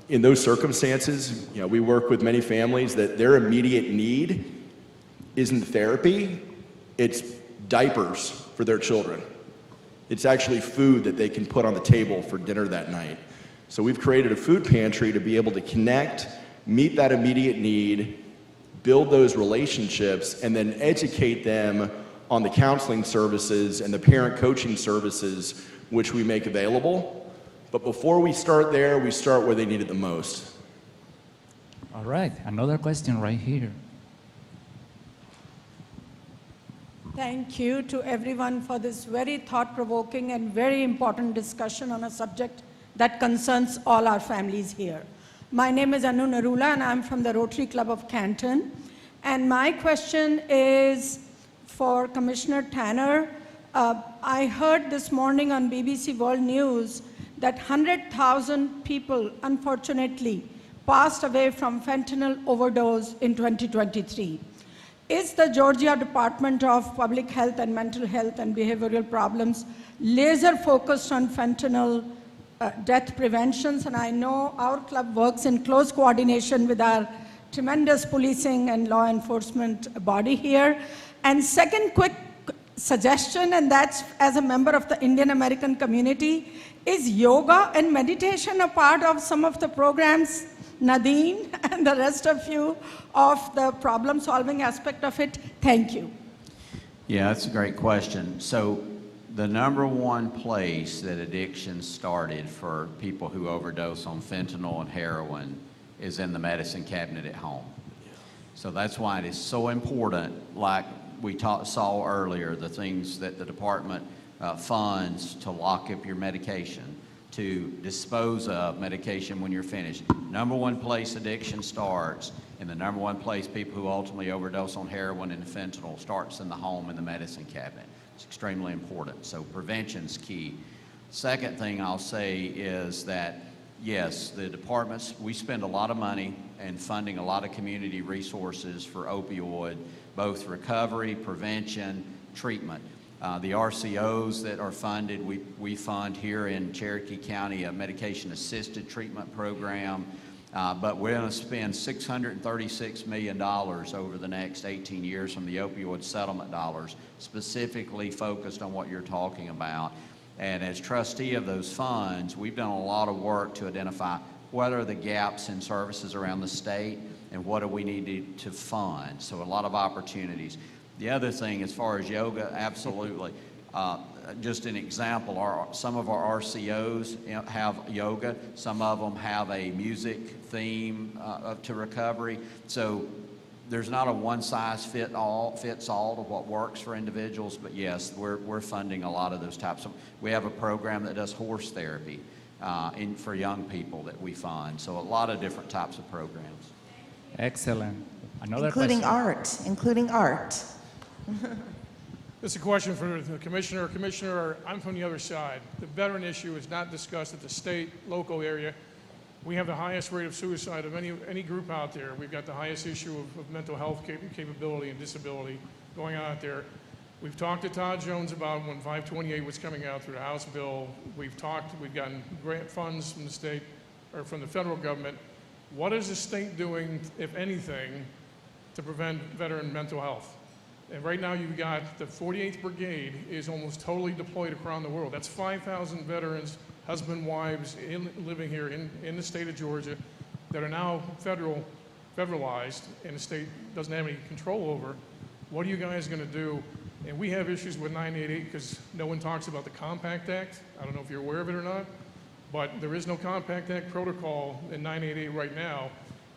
Speaker 11: in those circumstances, we work with many families that their immediate need isn't therapy, it's diapers for their children. It's actually food that they can put on the table for dinner that night. So we've created a food pantry to be able to connect, meet that immediate need, build those relationships, and then educate them on the counseling services and the parent coaching services which we make available. But before we start there, we start where they need it the most.
Speaker 1: All right, another question right here.
Speaker 16: Thank you to everyone for this very thought-provoking and very important discussion on a subject that concerns all our families here. My name is Anu Narula and I'm from the Rotary Club of Canton. And my question is for Commissioner Tanner. I heard this morning on BBC World News that 100,000 people, unfortunately, passed away from fentanyl overdose in 2023. Is the Georgia Department of Public Health and Mental Health and Behavioral Problems laser focused on fentanyl death preventions? And I know our club works in close coordination with our tremendous policing and law enforcement body here. And second quick suggestion, and that's as a member of the Indian American community, is yoga and meditation a part of some of the programs, Nadine and the rest of you, of the problem-solving aspect of it? Thank you.
Speaker 7: Yeah, that's a great question. So the number one place that addiction started for people who overdose on fentanyl and heroin is in the medicine cabinet at home. So that's why it is so important, like we saw earlier, the things that the department funds to lock up your medication, to dispose of medication when you're finished. Number one place addiction starts, and the number one place people who ultimately overdose on heroin and fentanyl starts in the home and the medicine cabinet. It's extremely important, so prevention's key. Second thing I'll say is that, yes, the departments, we spend a lot of money and funding a lot of community resources for opioid, both recovery, prevention, treatment. The RCOs that are funded, we fund here in Cherokee County a medication-assisted treatment program, but we're going to spend $636 million over the next 18 years from the opioid settlement dollars, specifically focused on what you're talking about. And as trustee of those funds, we've done a lot of work to identify what are the gaps in services around the state and what do we need to fund. So a lot of opportunities. The other thing, as far as yoga, absolutely. Just an example, some of our RCOs have yoga. Some of them have a music theme to recovery. So there's not a one-size-fits-all to what works for individuals, but yes, we're funding a lot of those types of. We have a program that does horse therapy for young people that we fund. So a lot of different types of programs.
Speaker 1: Excellent. Another
Speaker 17: including
Speaker 1: question.
Speaker 17: including art.
Speaker 18: This is a question for the Commissioner. Commissioner, I'm from the other side. The veteran issue is not discussed at the state, local area. We have the highest rate of suicide of any group out there. We've got the highest issue of mental health capability and disability going on out there. We've talked to Todd Jones about when 528 was coming out through the House bill. We've gotten grant funds from the state, or from the federal government. What is the state doing, if anything, to prevent veteran mental health? And right now you've got the 48th Brigade is almost totally deployed around the world. That's 5,000 veterans, husband, wives, living here in the state of Georgia that are now federalized and the state doesn't have any control over. What are you guys gonna do? And we have issues with 988 because no one talks about the Compact Act. I don't know if you're aware of it or not, but there is no Compact Act protocol in 988 right now,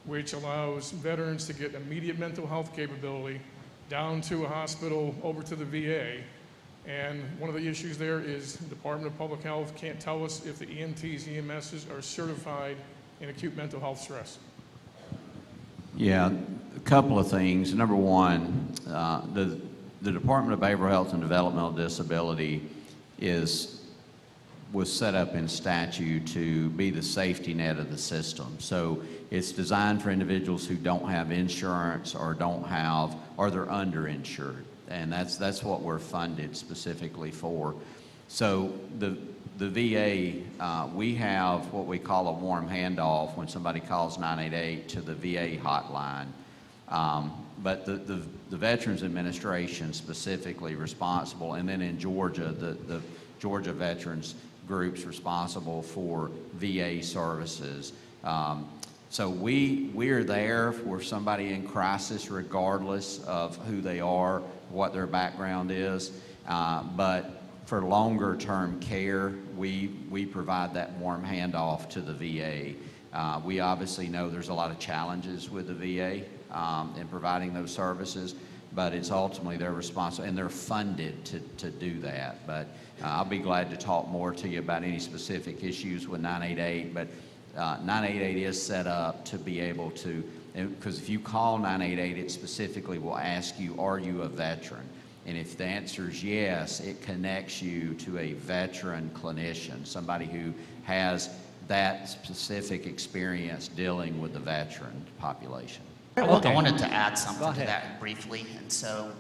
Speaker 18: which allows veterans to get immediate mental health capability down to a hospital, over to the VA. And one of the issues there is the Department of Public Health can't tell us if the EMTs, EMSs are certified in acute mental health stress.
Speaker 7: Yeah, a couple of things. Number one, the Department of Behavioral Health and Developmental Disability was set up in statute to be the safety net of the system. So it's designed for individuals who don't have insurance or they're underinsured. And that's what we're funded specifically for. So the VA, we have what we call a warm handoff when somebody calls 988 to the VA hotline. But the Veterans Administration specifically responsible, and then in Georgia, the Georgia Veterans Group's responsible for VA services. So we're there for somebody in crisis regardless of who they are, what their background is. But for longer term care, we provide that warm handoff to the VA. We obviously know there's a lot of challenges with the VA in providing those services, but it's ultimately their responsibility, and they're funded to do that. But I'll be glad to talk more to you about any specific issues with 988, but 988 is set up to be able to, because if you call 988, it specifically will ask you, are you a veteran? And if the answer is yes, it connects you to a veteran clinician, somebody who has that specific experience dealing with the veteran population.
Speaker 12: I wanted to add something to that briefly. And so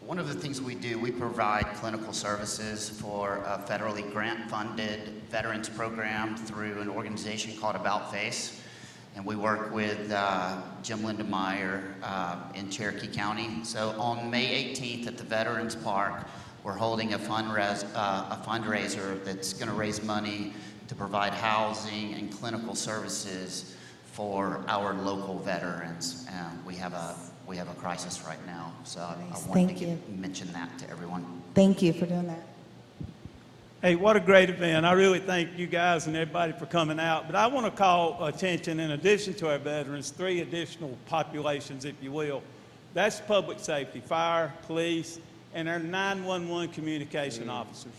Speaker 12: one of the things we do, we provide clinical services for a federally grant-funded veterans program through an organization called About Face. And we work with Jim Lindemeyer in Cherokee County. So on May 18th at the Veterans Park, we're holding a fundraiser that's going to raise money to provide housing and clinical services for our local veterans. We have a crisis right now, so I wanted to mention that to everyone.
Speaker 17: Thank you for doing that.
Speaker 19: Hey, what a great event. I really thank you guys and everybody for coming out. But I want to call attention, in addition to our veterans, 3 additional populations, if you will. That's public safety, fire, police, and our 911 communication officers.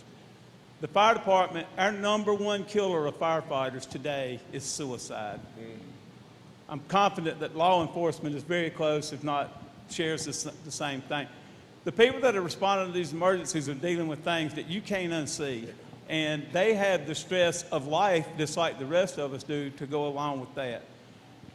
Speaker 19: The fire department, our #1 killer of firefighters today is suicide. I'm confident that law enforcement is very close, if not shares the same thing. The people that are responding to these emergencies are dealing with things that you can't unsee, and they have the stress of life just like the rest of us do to go along with that.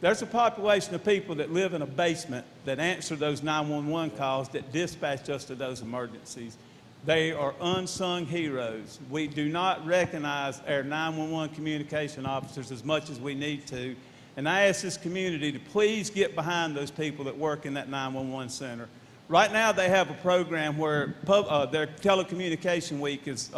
Speaker 19: There's a population of people that live in a basement that answer those 911 calls, that dispatch us to those emergencies. They are unsung heroes. We do not recognize our 911 communication officers as much as we need to. And I ask this community to please get behind those people that work in that 911 center. Right now they have a program where their telecommunication week is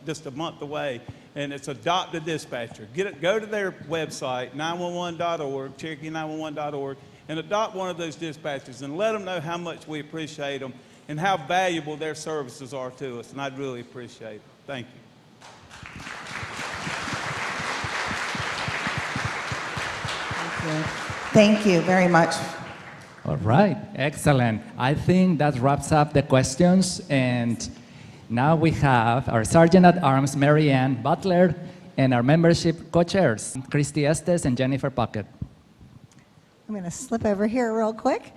Speaker 19: just a month away, and it's Adopt a Dispatcher. Go to their website, 911.org, Cherokee911.org, and adopt one of those dispatchers and let them know how much we appreciate them and how valuable their services are to us, and I'd really appreciate it. Thank you.
Speaker 17: Thank you very much.
Speaker 1: All right, excellent. I think that wraps up the questions, and now we have our Sergeant at Arms, Mary Ann Butler, and our membership co-chairs, Christy Estes and Jennifer Puckett.
Speaker 20: I'm going to slip over here real quick.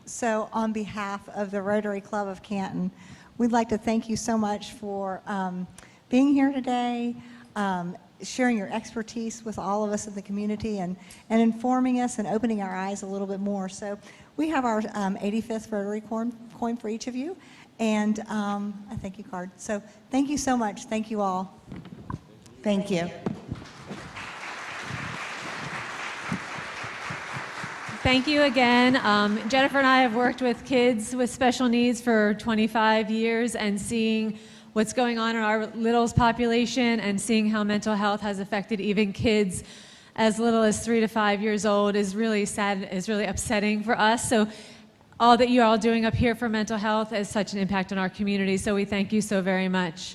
Speaker 20: So on behalf of the Rotary Club of Canton, we'd like to thank you so much for being here today, sharing your expertise with all of us in the community, and informing us and opening our eyes a little bit more. So we have our 85th Rotary coin for each of you, and a thank you card. So thank you so much. Thank you all.
Speaker 17: Thank you.
Speaker 21: Thank you again. Jennifer and I have worked with kids with special needs for 25 years, and seeing what's going on in our littles population and seeing how mental health has affected even kids as little as 3 to 5 years old is really sad, is really upsetting for us. So all that you're all doing up here for mental health has such an impact on our community, so we thank you so very much.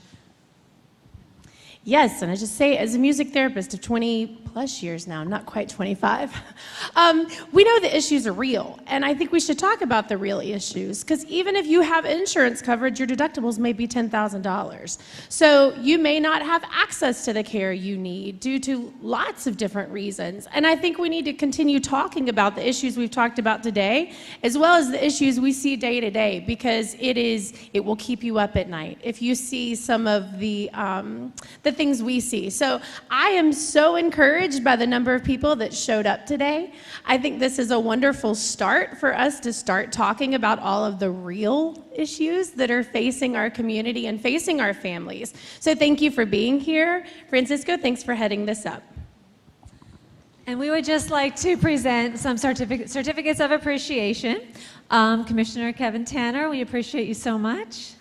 Speaker 22: Yes, and I just say, as a music therapist of 20 plus years now, not quite 25, we know the issues are real, and I think we should talk about the real issues, because even if you have insurance coverage, your deductibles may be $10,000. So you may not have access to the care you need due to lots of different reasons, and I think we need to continue talking about the issues we've talked about today, as well as the issues we see day to day, because it will keep you up at night. If you see some of the things we see. So I am so encouraged by the number of people that showed up today. I think this is a wonderful start for us to start talking about all of the real issues that are facing our community and facing our families. So thank you for being here. Francisco, thanks for heading this up.
Speaker 21: And we would just like to present some certificates of appreciation. Commissioner Kevin Tanner, we appreciate you so much.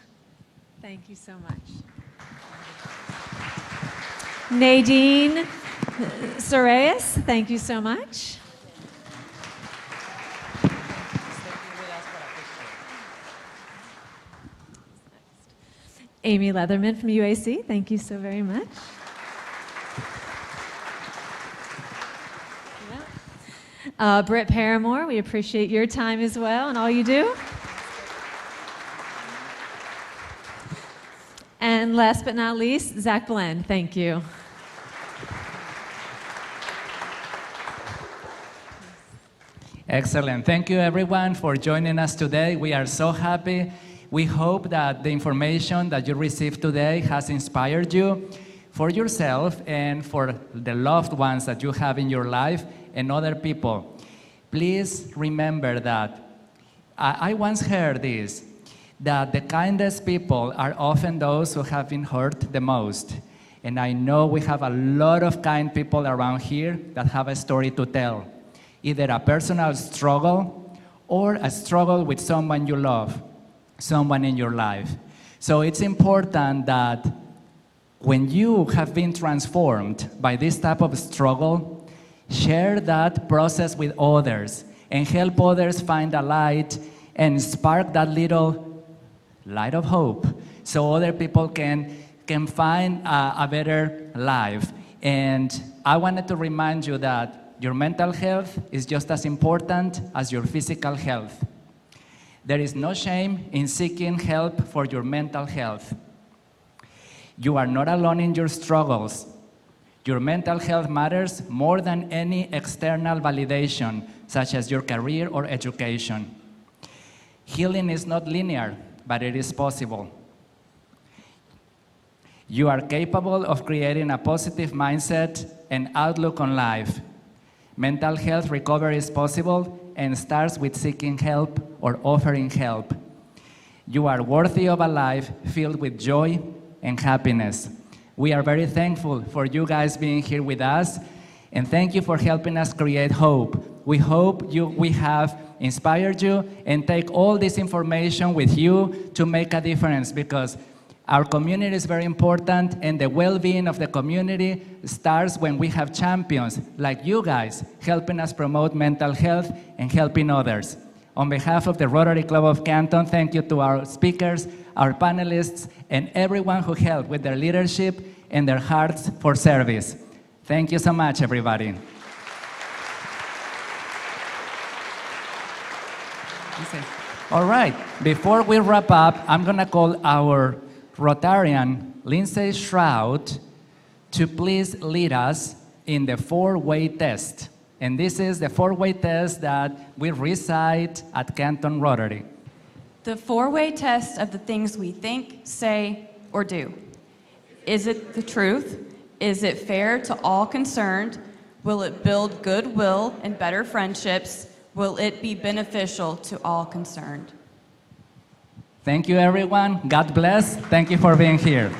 Speaker 21: Thank you so much. Nadine Psareas, thank you so much. Amy Leatherman from U.A.C., thank you so very much. Britt Parramore, we appreciate your time as well and all you do. And last but not least, Zach Blend, thank you.
Speaker 1: Excellent. Thank you, everyone, for joining us today. We are so happy. We hope that the information that you received today has inspired you for yourself and for the loved ones that you have in your life and other people. Please remember that I once heard this, that the kindest people are often those who have been hurt the most. And I know we have a lot of kind people around here that have a story to tell, either a personal struggle or a struggle with someone you love, someone in your life. So it's important that when you have been transformed by this type of struggle, share that process with others and help others find a light and spark that little light of hope so other people can find a better life. And I wanted to remind you that your mental health is just as important as your physical health. There is no shame in seeking help for your mental health. You are not alone in your struggles. Your mental health matters more than any external validation, such as your career or education. Healing is not linear, but it is possible. You are capable of creating a positive mindset and outlook on life. Mental health recovery is possible and starts with seeking help or offering help. You are worthy of a life filled with joy and happiness. We are very thankful for you guys being here with us, and thank you for helping us create hope. We hope we have inspired you and take all this information with you to make a difference, because our community is very important, and the well-being of the community starts when we have champions like you guys helping us promote mental health and helping others. On behalf of the Rotary Club of Canton, thank you to our speakers, our panelists, and everyone who helped with their leadership and their hearts for service. Thank you so much, everybody. All right, before we wrap up, I'm gonna call our Rotarian, Lindsay Shroud, to please lead us in the four-way test. And this is the four-way test that we recite at Canton Rotary.
Speaker 2: The four-way test of the things we think, say, or do. Is it the truth? Is it fair to all concerned? Will it build goodwill and better friendships? Will it be beneficial to all concerned?
Speaker 1: Thank you, everyone. God bless. Thank you for being here.